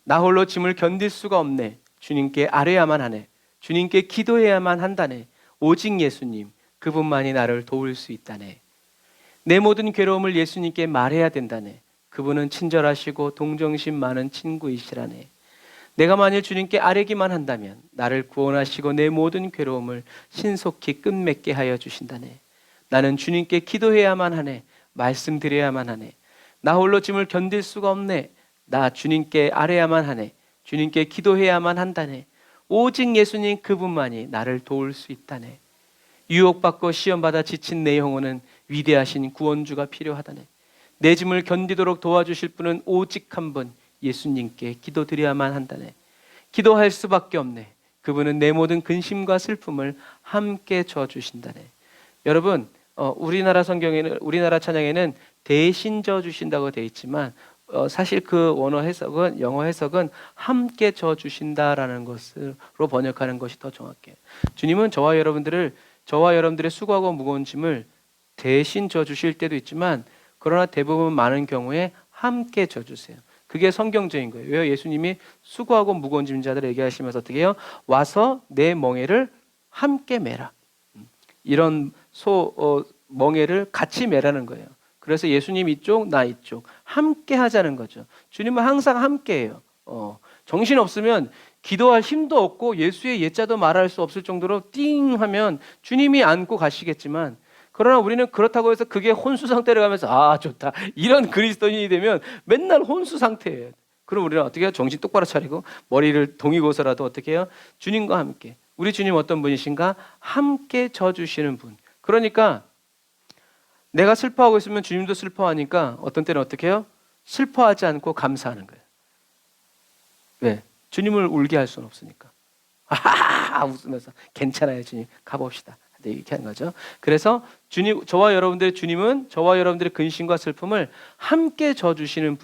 [SPEAKER 1] 나 홀로 짐을 견딜 수가 없네. 주님께 아뢰야만 하네. 주님께 기도해야만 한다네. 오직 예수님, 그분만이 나를 도울 수 있다네. 내 모든 괴로움을 예수님께 말해야 된다네. 그분은 친절하시고 동정심 많은 친구이시라네. 내가 만일 주님께 아뢰기만 한다면 나를 구원하시고 내 모든 괴로움을 신속히 끝맺게 하여 주신다네. 나는 주님께 기도해야만 하네. 말씀드려야만 하네. 나 홀로 짐을 견딜 수가 없네. 나 주님께 아뢰야만 하네. 주님께 기도해야만 한다네. 오직 예수님 그분만이 나를 도울 수 있다네. 유혹받고 시험받아 지친 내 영혼은 위대하신 구원주가 필요하다네. 내 짐을 견디도록 도와주실 분은 오직 한 분, 예수님께 기도드려야만 한다네. 기도할 수밖에 없네. 그분은 내 모든 근심과 슬픔을 함께 져주신다네. 여러분, 우리나라 성경에는, 우리나라 찬양에는 대신 져주신다고 되어 있지만 사실 그 원어 해석은 영어 해석은 함께 져 주신다라는 것으로 번역하는 것이 더 정확해요. 주님은 저와 여러분들의 수고하고 무거운 짐을 대신 져 주실 때도 있지만 그러나 대부분 많은 경우에 함께 져 주세요. 그게 성경적인 거예요. 왜요? 예수님이 수고하고 무거운 짐 자들을 얘기하시면서 어떻게 해요? 와서 내 멍에를 함께 매라. 이런 멍에를 같이 매라는 거예요. 그래서 예수님 이쪽, 나 이쪽 함께 하자는 거죠. 주님은 항상 함께해요. 정신 없으면 기도할 힘도 없고 예수의 예자도 말할 수 없을 정도로 띵 하면 주님이 안고 가시겠지만, 그러나 우리는 그렇다고 해서 그게 혼수 상태를 가면서 아 좋다 이런 그리스도인이 되면 맨날 혼수 상태예요. 그럼 우리는 어떻게 해요? 정신 똑바로 차리고 머리를 동이고서라도 어떻게 해요? 주님과 함께. 우리 주님 어떤 분이신가? 함께 져주시는 분. 그러니까 내가 슬퍼하고 있으면 주님도 슬퍼하니까 어떤 때는 어떻게 해요? 슬퍼하지 않고 감사하는 거예요. 왜? 주님을 울게 할 수는 없으니까. 하하 웃으면서 괜찮아요 주님 가봅시다. 이렇게 하는 거죠. 그래서 저와 여러분들의 주님은 저와 여러분들의 근심과 슬픔을 함께 져주시는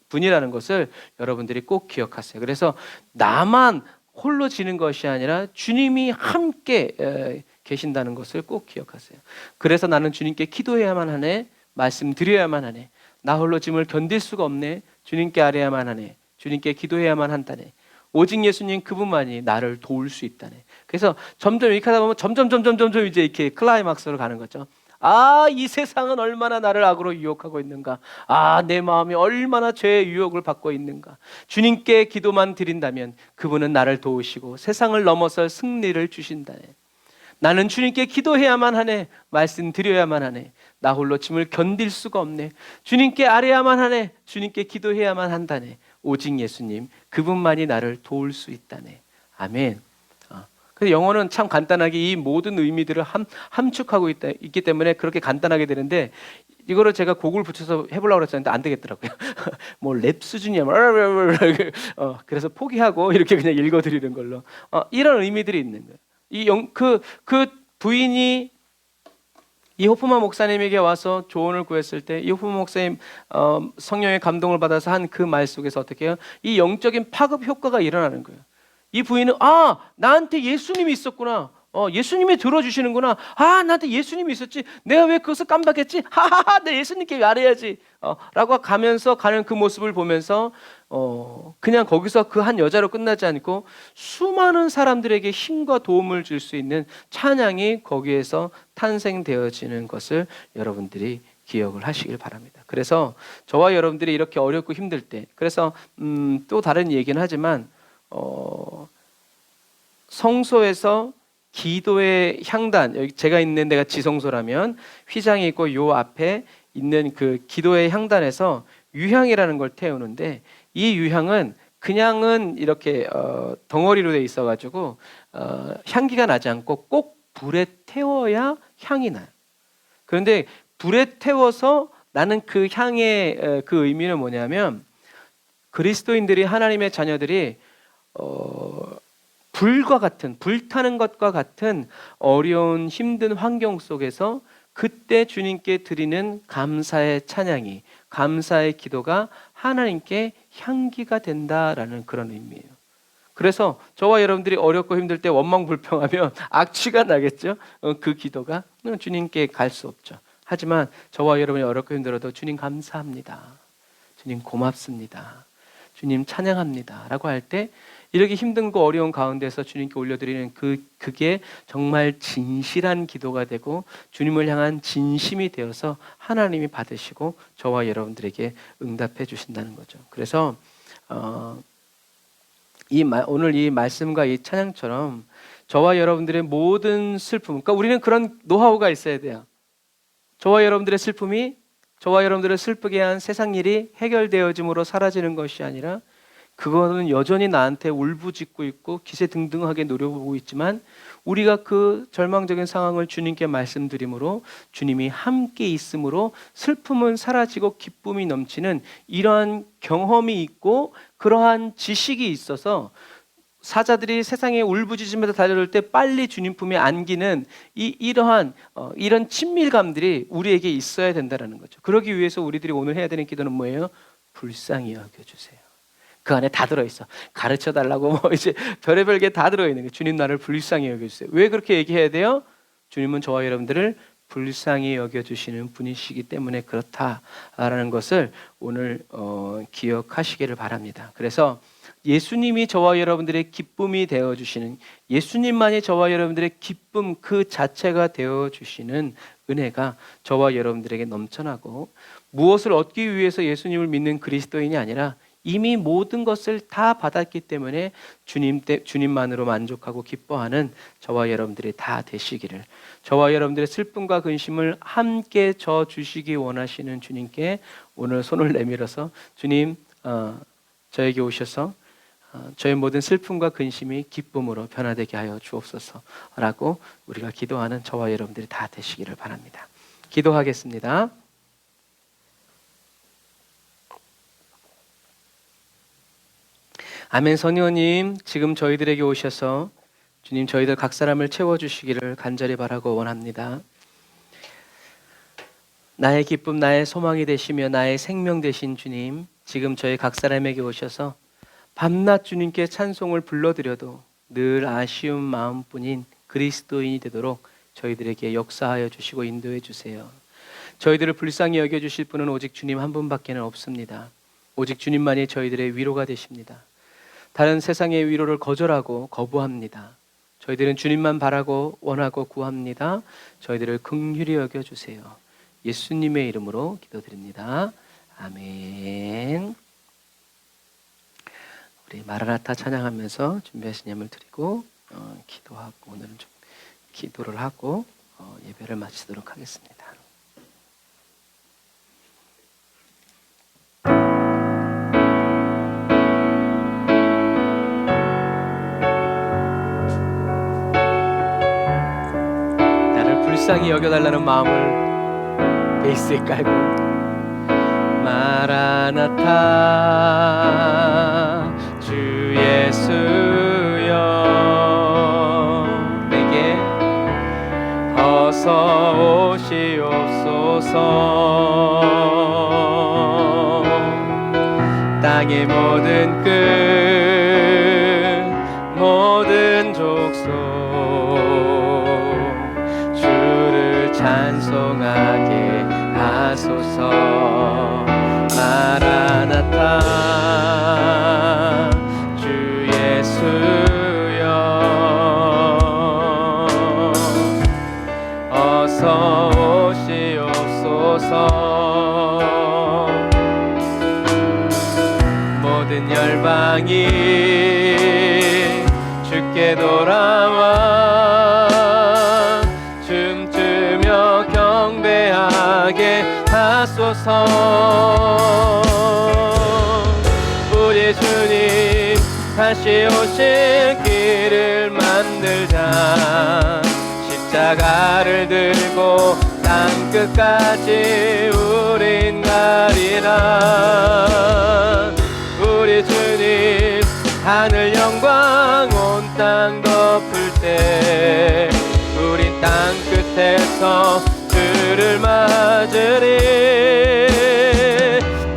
[SPEAKER 1] 분이라는 것을 여러분들이 꼭 기억하세요. 그래서 나만 홀로 지는 것이 아니라 주님이 함께 계신다는 것을 꼭 기억하세요. 그래서 나는 주님께 기도해야만 하네, 말씀드려야만 하네, 나 홀로 짐을 견딜 수가 없네, 주님께 아뢰야만 하네, 주님께 기도해야만 한다네, 오직 예수님 그분만이 나를 도울 수 있다네. 그래서 점점 이렇게 하다 보면 점점 이제 이렇게 클라이막스로 가는 거죠. 아, 이 세상은 얼마나 나를 악으로 유혹하고 있는가. 아, 내 마음이 얼마나 죄의 유혹을 받고 있는가. 주님께 기도만 드린다면 그분은 나를 도우시고 세상을 넘어설 승리를 주신다네. 나는 주님께 기도해야만 하네, 말씀드려야만 하네, 나 홀로 짐을 견딜 수가 없네, 주님께 아뢰야만 하네, 주님께 기도해야만 한다네, 오직 예수님 그분만이 나를 도울 수 있다네. 아멘. 그래서 영어는 참 간단하게 이 모든 의미들을 함축하고 있기 때문에 그렇게 간단하게 되는데, 이거를 제가 곡을 붙여서 해보려고 했었는데 안 되겠더라고요. 뭐 랩 수준이야. 그래서 포기하고 이렇게 그냥 읽어드리는 걸로. 이런 의미들이 있는 거예요. 그 부인이 이 호프만 목사님에게 와서 조언을 구했을 때 이 호프만 목사님 성령의 감동을 받아서 한 그 말 속에서 어떻게 해요? 이 영적인 파급 효과가 일어나는 거예요. 이 부인은 나한테 예수님이 있었구나. 예수님이 들어주시는구나. 나한테 예수님이 있었지. 내가 왜 그것을 깜빡했지? 하하하, 내 예수님께 말해야지. 라고 가면서 가는 그 모습을 보면서 그냥 거기서 그 한 여자로 끝나지 않고 수많은 사람들에게 힘과 도움을 줄 수 있는 찬양이 거기에서 탄생되어지는 것을 여러분들이 기억을 하시길 바랍니다. 그래서 저와 여러분들이 이렇게 어렵고 힘들 때, 그래서 또 다른 얘기는 하지만 성소에서 기도의 향단, 여기 제가 있는 데가 지성소라면 휘장이 있고 요 앞에 있는 그 기도의 향단에서 유향이라는 걸 태우는데, 이 유향은 그냥은 이렇게 덩어리로 돼 있어가지고 향기가 나지 않고 꼭 불에 태워야 향이 나요. 그런데 불에 태워서 나는 그 향의 그 의미는 뭐냐면, 그리스도인들이, 하나님의 자녀들이 불과 같은, 불타는 것과 같은 어려운 힘든 환경 속에서 그때 주님께 드리는 감사의 찬양이, 감사의 기도가 하나님께 향기가 된다라는 그런 의미예요. 그래서 저와 여러분들이 어렵고 힘들 때 원망불평하면 악취가 나겠죠. 그 기도가 주님께 갈 수 없죠. 하지만 저와 여러분이 어렵고 힘들어도 주님 감사합니다, 주님 고맙습니다, 주님 찬양합니다 라고 할 때, 이렇게 힘든 거 어려운 가운데서 주님께 올려드리는 그게 정말 진실한 기도가 되고 주님을 향한 진심이 되어서 하나님이 받으시고 저와 여러분들에게 응답해 주신다는 거죠. 그래서 오늘 이 말씀과 이 찬양처럼 저와 여러분들의 모든 슬픔, 그러니까 우리는 그런 노하우가 있어야 돼요. 저와 여러분들의 슬픔이, 저와 여러분들을 슬프게 한 세상 일이 해결되어짐으로 사라지는 것이 아니라, 그거는 여전히 나한테 울부짖고 있고 기세등등하게 노려보고 있지만, 우리가 그 절망적인 상황을 주님께 말씀드림으로 주님이 함께 있음으로 슬픔은 사라지고 기쁨이 넘치는 이러한 경험이 있고 그러한 지식이 있어서 사자들이 세상에 울부짖으면서 달려들 때 빨리 주님 품에 안기는 이런 친밀감들이 우리에게 있어야 된다는 거죠. 그러기 위해서 우리들이 오늘 해야 되는 기도는 뭐예요? 불쌍히 여겨주세요. 그 안에 다 들어있어. 가르쳐달라고 이제 별의별 게 다 들어있는 거예요. 주님 나를 불쌍히 여겨주세요. 왜 그렇게 얘기해야 돼요? 주님은 저와 여러분들을 불쌍히 여겨주시는 분이시기 때문에 그렇다라는 것을 오늘 기억하시기를 바랍니다. 그래서 예수님이 저와 여러분들의 기쁨이 되어주시는, 예수님만이 저와 여러분들의 기쁨 그 자체가 되어주시는 은혜가 저와 여러분들에게 넘쳐나고, 무엇을 얻기 위해서 예수님을 믿는 그리스도인이 아니라 이미 모든 것을 다 받았기 때문에 주님만으로 만족하고 기뻐하는 저와 여러분들이 다 되시기를, 저와 여러분들의 슬픔과 근심을 함께 져주시기 원하시는 주님께 오늘 손을 내밀어서 주님 저에게 오셔서 저의 모든 슬픔과 근심이 기쁨으로 변화되게 하여 주옵소서라고 우리가 기도하는 저와 여러분들이 다 되시기를 바랍니다. 기도하겠습니다. 아멘. 선의원님, 지금 저희들에게 오셔서 주님 저희들 각 사람을 채워주시기를 간절히 바라고 원합니다. 나의 기쁨, 나의 소망이 되시며 나의 생명 되신 주님, 지금 저희 각 사람에게 오셔서 밤낮 주님께 찬송을 불러드려도 늘 아쉬운 마음뿐인 그리스도인이 되도록 저희들에게 역사하여 주시고 인도해 주세요. 저희들을 불쌍히 여겨주실 분은 오직 주님 한 분밖에 없습니다. 오직 주님만이 저희들의 위로가 되십니다. 다른 세상의 위로를 거절하고 거부합니다. 저희들은 주님만 바라고 원하고 구합니다. 저희들을 긍휼히 여겨주세요. 예수님의 이름으로 기도드립니다. 아멘. 우리 마라나타 찬양하면서 준비하신 예물 드리고 기도하고, 오늘은 좀 기도를 하고 예배를 마치도록 하겠습니다. 불쌍히 여겨달라는 마음을 베이스에 깔고, 마라나타 주 예수여 내게 어서 오시옵소서. 땅의 모든 끝 모든 족속 찬송하게 하소서. 마라나타 주 예수여 어서 오시옵소서. 모든 열방이 주께 돌아와 경배하게 하소서. 우리 주님 다시 오실 길을 만들자. 십자가를 들고 땅 끝까지 우린 가리라. 우리 주님 하늘 영광 온 땅 덮을 때 우린 땅 끝에서 주를 맞으리.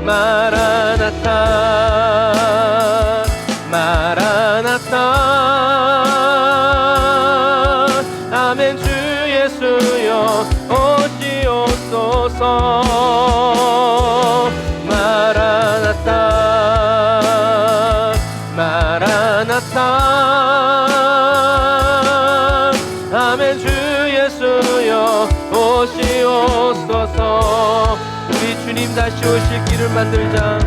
[SPEAKER 1] 마라나타 마라나타 아멘. 주 예수여 오시옵소서. 마라나타 마라나타 아멘. 주 예수여 오시옵소서. 우리 주님 다시 오실 길을 만들자.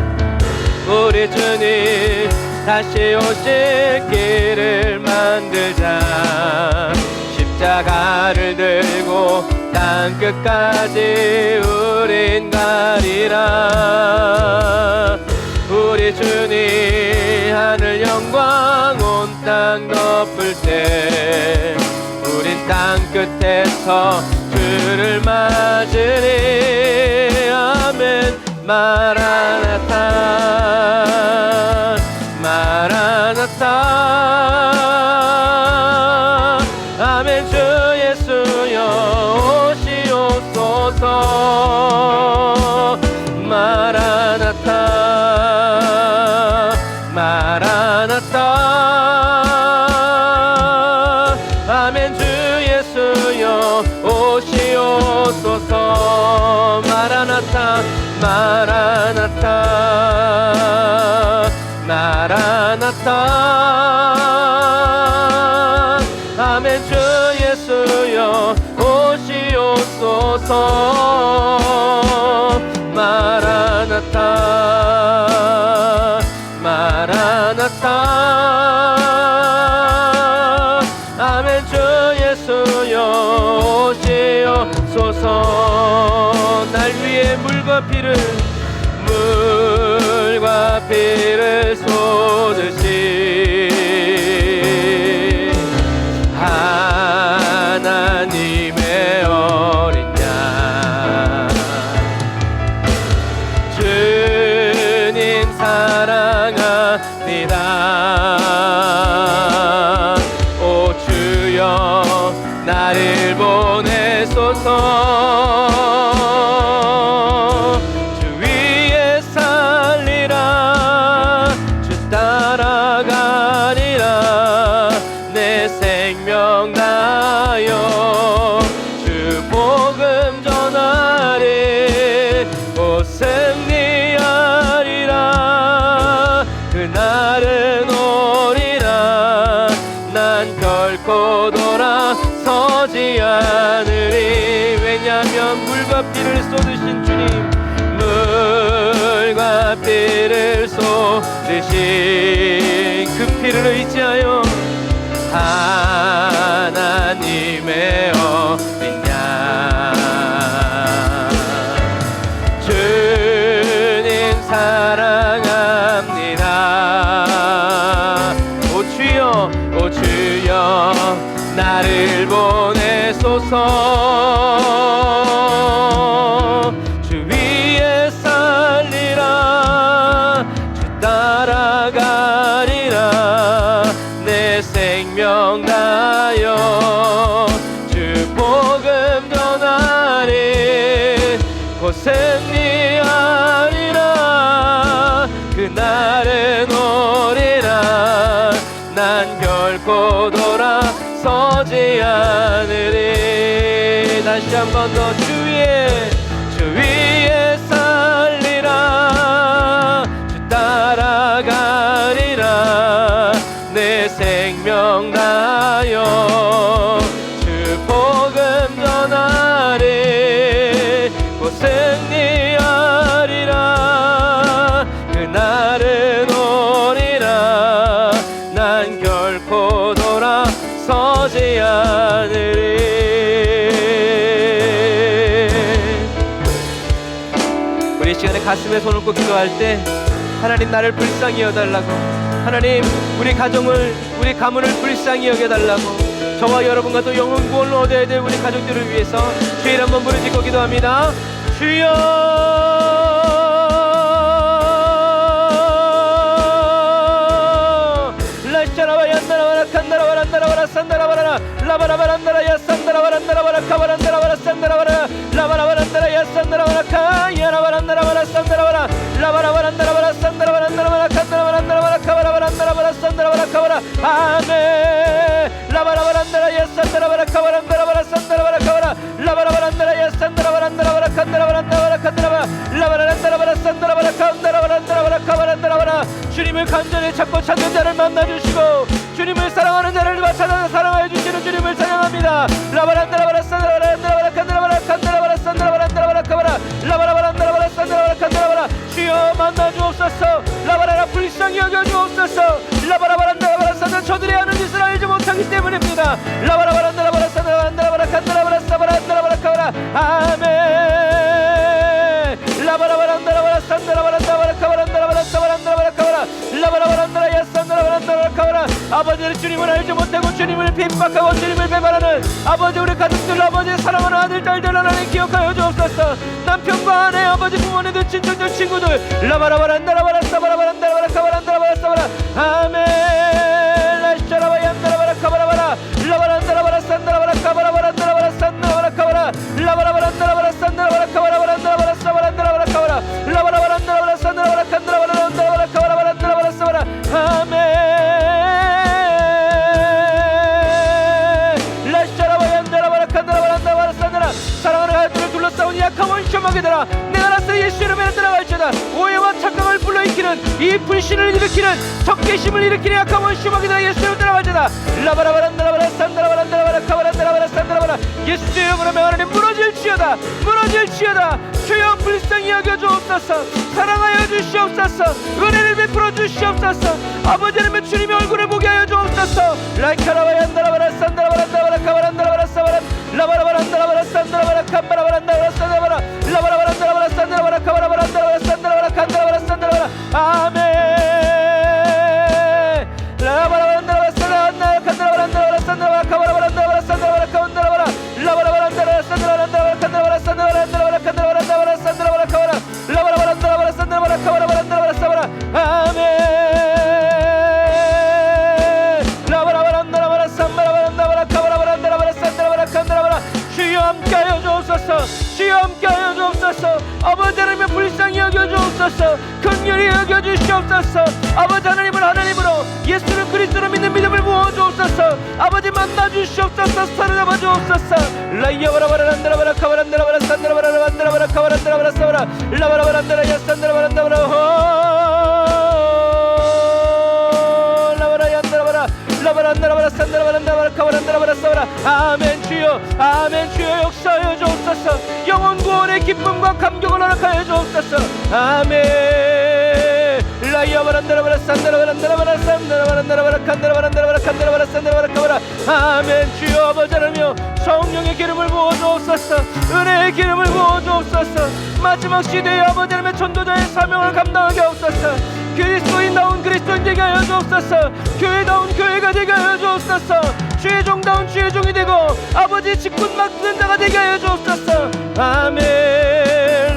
[SPEAKER 1] 우리 주님 다시 오실 길을 만들자. 십자가를 들고 땅 끝까지 우린 가리라. 우리 주님 하늘 영광 온 땅 덮을 때 우린 땅 끝에서 주를 맞으리. 아멘. 마라나타 마라나타 아멘. 주 예수여 오시옵소서. 마라나타 마라나타 마라나타 아멘. 주 예수여 오시옵소서 마라나타 마라나타 아멘. 주 예수여 오시옵소서. 날 위해 물과 피를 쏟으신 하나님의 어린 양 주님 사랑합니다. 오 주여 나를 보내소서. 주 위에 살리라 주 따라가리라 내 생명 다하여 주 복음 전하리 곧 승리하리라 그날은 오리라 난 결코 돌아서지 않으리. 왜냐면 물과 피를 쏟으신 주님 물과 피를 쏟으신 그 피를 의지하여 하나님의 어린 양 주님 사랑합니다. 오 주여 오 주여 나를 보내소서. 주 위에 살리라 주 따라가리라 내 생명 다하여 주 복음 전하리 곧 승리하리라 그날은 오리라 난 결코 돌아서지 않으리. 다시 한 번 더 주 위에 살리라 주 따라가리라 내 생명 다하여 주 복음 전하리 곧 승리하리라 그날은 오리라 난 결코 돌아서지 않으리. 우리 시간에 가슴에 손을 꽂고 기도할 때 하나님 나를 불쌍히 여달라고 하나님 우리 가정을 우리 가문을 불쌍히 여겨달라고 저와 여러분과 또 영혼 구원을 얻어야 될 우리 가족들을 위해서 주일 한번 부르짖고 기도합니다. 주여 칸다라바란다라바라 산다라바라 라바라바란다라야 산다라바란다라바라 카바란다라바라 산다라바라 라바라바란다라야 산다라바라 카야라바란다라바라 산다라바라 라바라바란다라바라 산다라바란다라바라 칸다라바란다라바라 카바라바란다라바라 산다라바라 카바라 아멘. 라바라바란다라야 산다라바라 카바란다라바라 산다라바라 카바라 라바라바란다라야 산다라바란다라바라 칸다라바란다라바라 칸다라바라 라바라란다라바라 산다라바라 칸다라바란다라바라 카바란다라바라. 주님을 간절히 찾고 찾는 자를 만나주시고 주님을 사랑하는 자를 찾아 사랑하여 주시는 주님을 찬양합니다. 라바란다라바라 산다라바라 칸다라바라 칸다라바라 산다라바란다라바라 카바라 라바라바란다라바라 산다라바라 칸다라바라. 주여 만나주옵소서. 라바라라 불쌍히 여겨주옵소서. 라바라바란다라바라 산다 저들이 하는 짓을 알지 못하기 때문입니다. 라바라바란다라바라 산다라바란다라바라 칸다라바라 사바란다라바라 카바라 아멘. 라바라바란다라바라 산다라바란다라바라 카바란다라바라 사바란다라바라 카바라 라바라바란다라야 산다라바란다라바라 카바라. 아버지를 주님을 알지 못하고 주님을 핍박하고 주님을 배반하는 아버지 우리 가족들 아버지 사랑하는 아들 딸들 하나님 기억하여 주옵소서. 남편과 아내 아버지 부모님들 친척들 친구들 라바라바란다라바라 사바라바란다라바라 카바란다라바라 사바라 아멘. 라샤라바얀다라바라 카바라바라 라바란다라바라 산다라바라 카바라바란다라바라 산다라바라 카바라 라바라바란다라바라 산다라바라 카바라바란다라바라 사바란다라바라 카바라 라바라바란다라바라 산다라바라 칸다라바란다라바라 카바라바란다라바라 사바라 아멘. 사랑하는 아들을 둘러싸운 약한 원수마게 되라. 내 나라 예수 이름에 때마다 오해와 착각을 불러일으키는 이 불신을 일으키는 적개심을 일으키는 약한 원수마귀들아 예수를 따라갈지다. 라바라바란다라바라 산다라바란다라바라 카바란다라바라 산다라바라 예수 이름으로 명하노니 무너질지어다 무너질지어다. 주여 불쌍히 여겨 주옵소서. 사랑하여 주시옵소서. 은혜를 베풀어 주시옵소서. 아버지 하나님의 주님의 얼굴을 보게 하여 주옵소서. 라이카라바란다라바라 산다라바란다라바라 카바란다라바라 사바란 라바라바란다라바라 산다라바라 캄바라바란다라바라 산다라바라 라바라바란다라바라 산다라바라 카바라바란다라바라 산다라바라 칸다라바라 산다라바라 아멘. 라바라바란다라바라 산다라바라 칸다라바란다라바라 산다라바라 카바라바란다라바라 산다라바라 카운다라바라 라바라바란다라바라 산다라바라 칸다라바라 산다라바라 칸다라바라 산다라바라 카바라 라바라바란다라바라 산다라바라 카바라바란다라바라 사바라 아멘. 라바라바란다라바라 산바라바란다라바라 카바라바란다라바라 산다라바라 칸다라바라 주여 함께하여 주옵소서. 주여 함께하여 주옵소서. 아버지 하나님의 불쌍히 여겨 주옵소서. 긍휼히 여겨 주시옵소서. 아버지 하나님을 하나님으로 예수를 그리스도로 믿는 믿음을 부어 주옵소서. 아버지 만나 주시옵소서. 사랑하여 주옵소서. 라이야바라바란다라바라 카바란다라바라 산다라바라 카바란다라바라 사바라 라바라바란다라 야산다라바란다바라 라바라얀다라바라 라바란다라바라 산다라바란다바라 카바란다라바라 사바라 아멘. 주여 아멘. 주여 역사하여 주옵소서. 영원 구원의 기쁨과 감격을 허락하여 주옵소서. 아멘. 라이야바란다라바라 산다라바란다라바라 산다라바란다라바라 칸다라바란다라바라 칸다라바라 산다라바라 카바라 아멘. 주여 아버지 하나님여 성령의 기름을 부어 주옵소서. 은혜의 기름을 부어 주옵소서. 마지막 시대에 아버지 하나님의 전도자의 사명을 감당하게 하옵소서. 그리스도인다운 그리스도인 되게 하여 주옵소서. 교회다운 교회가 되게 하여 주옵소서. 주의 종다운 주의 종이 되고 아버지 직분 맡는 자가 되게 하여 주옵소서. 아멘.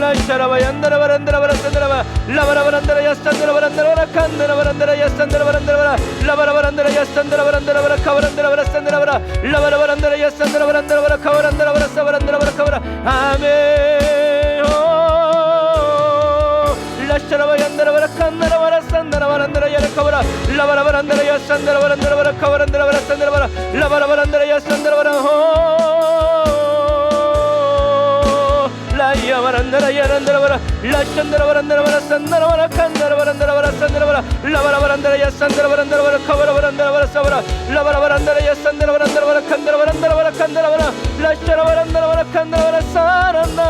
[SPEAKER 1] 라이샤라바 얀다라바란다라바라 산다라바 라바라바란다라 야산다라바란다라바라 칸다라바란다라 야산다라바란다라바라 라바라바란다라 야산다라바란다라바라 카바란다라바라 산다라바라 라바라바란다라 야산다라바란다라바라 카바란다라바라 사바란다라바라 카바라 아멘. 라샤라바 얀다라바라 칸다라바라 산다라바란다라 야라카바라 라바라바란다라 야산다라바란다라바라 카바란다라바라 산다라바라 라바라바란다라 야산다라바라 라이야바란다라 야란다라바라 라샨다라바란다라바라 산다라바라 칸다라바란다라바라 산다라바라 라바라바란다라 야산다라바란다라바라 카바라바란다라바라 사바라 라바라바란다라 야산다라바란다라바라 칸다라바란다라바라 칸다라바라 라샤라바란다라바라 칸다라바라 사란다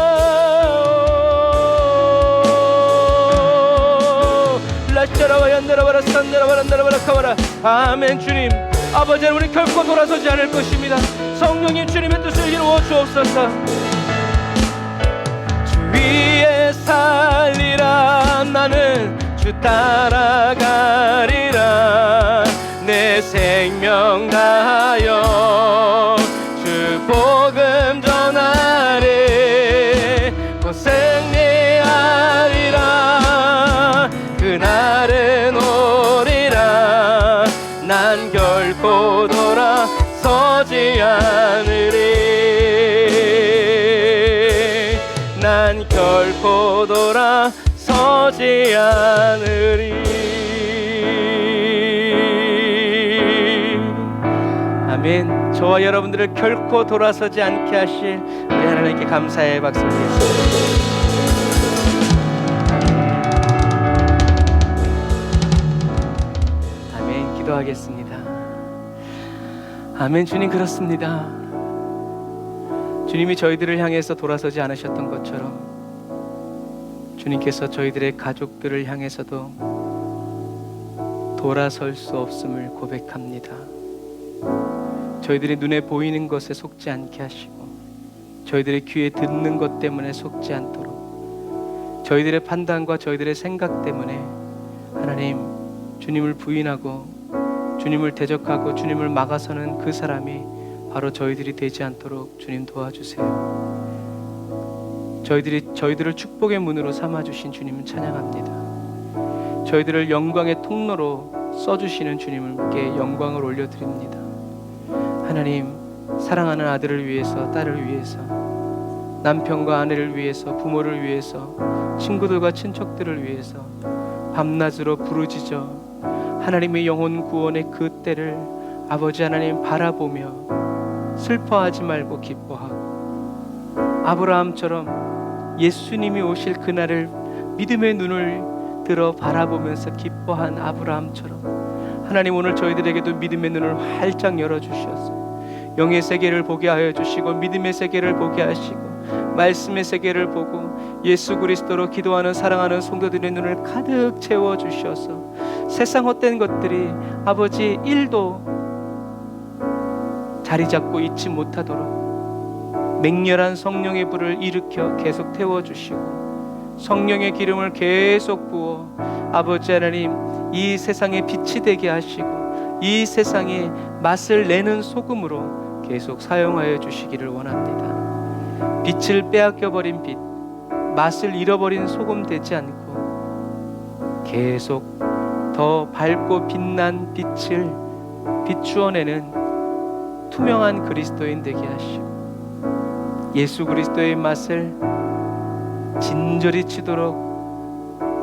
[SPEAKER 1] 라샤라바얀다라바라 산다라바란다라바라 카바라 아멘. 주님 아버지 우리 결코 돌아서지 않을 것입니다. 성령님 주님의 뜻을 이루어 주옵소서. 주 위에 살리라 나는 주 따라가리라 내 생명 다하여 주 복음 전하리 곧 승리하리라 그날은 오리라 난 결코 돌아서지 않으리 난 결코 돌아서지 않으리. 아멘. 저와 여러분들을 결코 돌아서지 않게 하실 우리 하나님께 감사의 박수 드리겠습니다. 기도하겠습니다. 아멘. 주님 그렇습니다. 주님이 저희들을 향해서 돌아서지 않으셨던 것처럼 주님께서 저희들의 가족들을 향해서도 돌아설 수 없음을 고백합니다. 저희들이 눈에 보이는 것에 속지 않게 하시고 저희들의 귀에 듣는 것 때문에 속지 않도록 저희들의 판단과 저희들의 생각 때문에 하나님 주님을 부인하고 주님을 대적하고 주님을 막아서는 그 사람이 바로 저희들이 되지 않도록 주님 도와주세요. 저희들을 축복의 문으로 삼아주신 주님을 찬양합니다. 저희들을 영광의 통로로 써주시는 주님께 영광을 올려드립니다. 하나님 사랑하는 아들을 위해서 딸을 위해서 남편과 아내를 위해서 부모를 위해서 친구들과 친척들을 위해서 밤낮으로 부르짖어 하나님의 영혼 구원의 그 때를 아버지 하나님 바라보며 슬퍼하지 말고 기뻐하고 아브라함처럼 예수님이 오실 그날을 믿음의 눈을 들어 바라보면서 기뻐한 아브라함처럼 하나님 오늘 저희들에게도 믿음의 눈을 활짝 열어주셔서 영의 세계를 보게 하여 주시고 믿음의 세계를 보게 하시고 말씀의 세계를 보고 예수 그리스도로 기도하는 사랑하는 성도들의 눈을 가득 채워주셔서 세상 헛된 것들이 아버지 1도 자리 잡고 있지 못하도록 맹렬한 성령의 불을 일으켜 계속 태워주시고 성령의 기름을 계속 부어 아버지 하나님 이 세상에 빛이 되게 하시고 이 세상에 맛을 내는 소금으로 계속 사용하여 주시기를 원합니다. 빛을 빼앗겨버린 빛, 맛을 잃어버린 소금 되지 않고 계속 더 밝고 빛난 빛을 비추어내는 투명한 그리스도인 되게 하시고 예수 그리스도의 맛을 진저리 치도록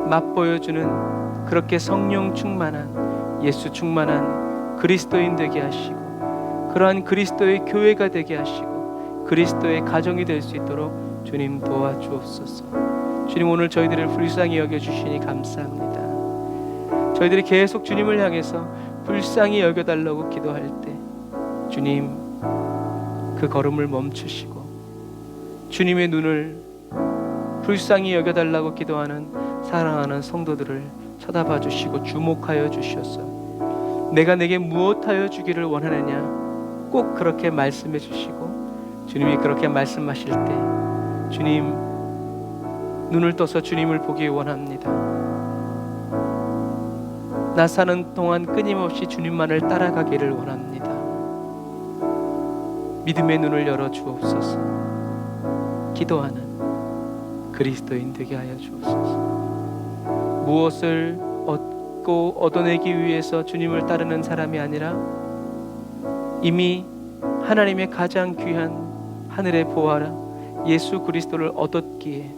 [SPEAKER 1] 맛보여주는 그렇게 성령 충만한 예수 충만한 그리스도인 되게 하시고 그러한 그리스도의 교회가 되게 하시고 그리스도의 가정이 될 수 있도록 주님 도와주옵소서. 주님 오늘 저희들을 불쌍히 여겨주시니 감사합니다. 저희들이 계속 주님을 향해서 불쌍히 여겨달라고 기도할 때 주님 그 걸음을 멈추시고 주님의 눈을 불쌍히 여겨달라고 기도하는 사랑하는 성도들을 쳐다봐 주시고 주목하여 주셔서 내가 내게 무엇하여 주기를 원하느냐 꼭 그렇게 말씀해 주시고 주님이 그렇게 말씀하실 때 주님 눈을 떠서 주님을 보기 원합니다. 나 사는 동안 끊임없이 주님만을 따라가기를 원합니다. 믿음의 눈을 열어 주옵소서. 기도하는 그리스도인 되게 하여 주옵소서. 무엇을 얻고 얻어내기 위해서 주님을 따르는 사람이 아니라 이미 하나님의 가장 귀한 하늘의 보화라 예수 그리스도를 얻었기에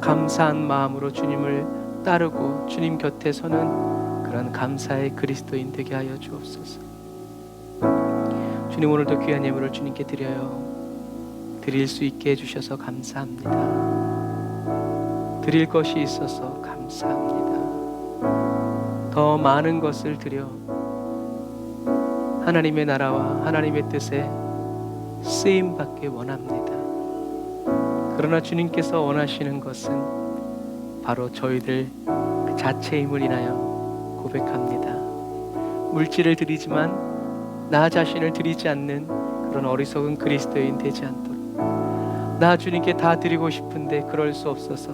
[SPEAKER 1] 감사한 마음으로 주님을 따르고 주님 곁에 서는 그런 감사의 그리스도인 되게 하여 주옵소서. 주님 오늘도 귀한 예물을 주님께 드릴 수 있게 해주셔서 감사합니다. 드릴 것이 있어서 감사합니다. 더 많은 것을 드려 하나님의 나라와 하나님의 뜻에 쓰임받기 원합니다. 그러나 주님께서 원하시는 것은 바로 저희들 그 자체임을 인하여 고백합니다. 물질을 드리지만 나 자신을 드리지 않는 그런 어리석은 그리스도인 되지 않도록 나 주님께 다 드리고 싶은데 그럴 수 없어서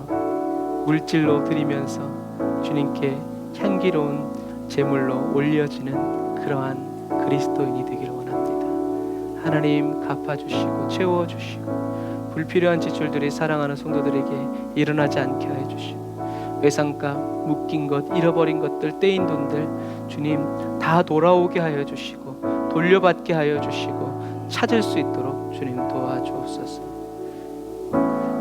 [SPEAKER 1] 물질로 드리면서 주님께 향기로운 제물로 올려지는 그러한 그리스도인이 되기를 원합니다. 하나님 갚아주시고 채워주시고 불필요한 지출들이 사랑하는 성도들에게 일어나지 않게 하여 주시고 외상값, 묶인 것, 잃어버린 것들, 떼인 돈들 주님 다 돌아오게 하여 주시고 돌려받게 하여 주시고 찾을 수 있도록 주님 도와주옵소서.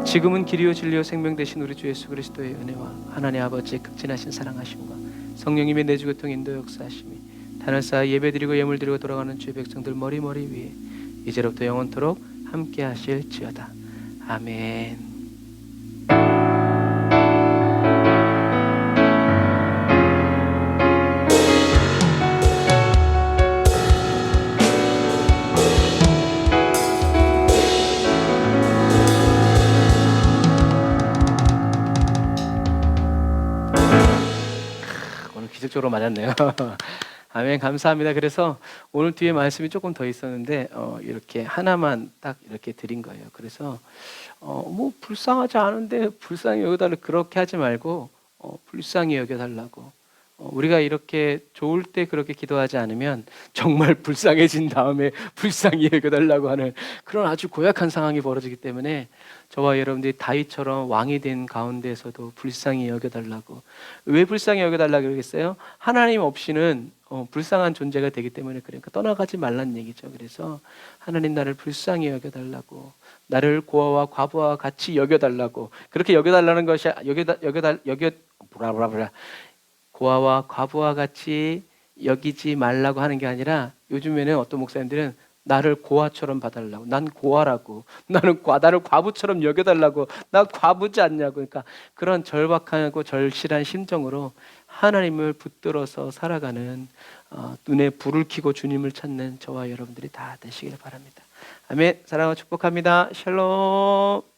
[SPEAKER 1] 지금은 길이요 진리요 생명 되신 우리 주 예수 그리스도의 은혜와 하나님 아버지의 극진하신 사랑하심과 성령님의 내주교통 인도 역사하심이 단을 예배드리고 예물드리고 돌아가는 주의 백성들 머리머리 위에 이제로부터 영원토록 함께 하실지어다. 아멘. 기적적으로 맞았네요. 아멘. 감사합니다. 그래서 오늘 뒤에 말씀이 조금 더 있었는데 이렇게 하나만 딱 이렇게 드린 거예요. 그래서 뭐 불쌍하지 않은데 불쌍히 여겨달라고 그렇게 하지 말고 불쌍히 여겨달라고 우리가 이렇게 좋을 때 그렇게 기도하지 않으면 정말 불쌍해진 다음에 불쌍히 여겨달라고 하는 그런 아주 고약한 상황이 벌어지기 때문에 저와 여러분들이 다윗처럼 왕이 된 가운데에서도 불쌍히 여겨달라고. 왜 불쌍히 여겨달라고 그러겠어요? 하나님 없이는 불쌍한 존재가 되기 때문에 그러니까 떠나가지 말란 얘기죠. 그래서 하나님 나를 불쌍히 여겨달라고, 나를 고아와 과부와 같이 여겨달라고. 그렇게 여겨달라는 것이 고아와 과부와 같이 여기지 말라고 하는 게 아니라 요즘에는 어떤 목사님들은 나를 고아처럼 봐달라고. 난 고아라고. 나를 과부처럼 여겨달라고. 나 과부지 않냐고. 그러니까 그런 절박하고 절실한 심정으로 하나님을 붙들어서 살아가는 눈에 불을 켜고 주님을 찾는 저와 여러분들이 다 되시길 바랍니다. 아멘. 사랑하고 축복합니다. 샬롬.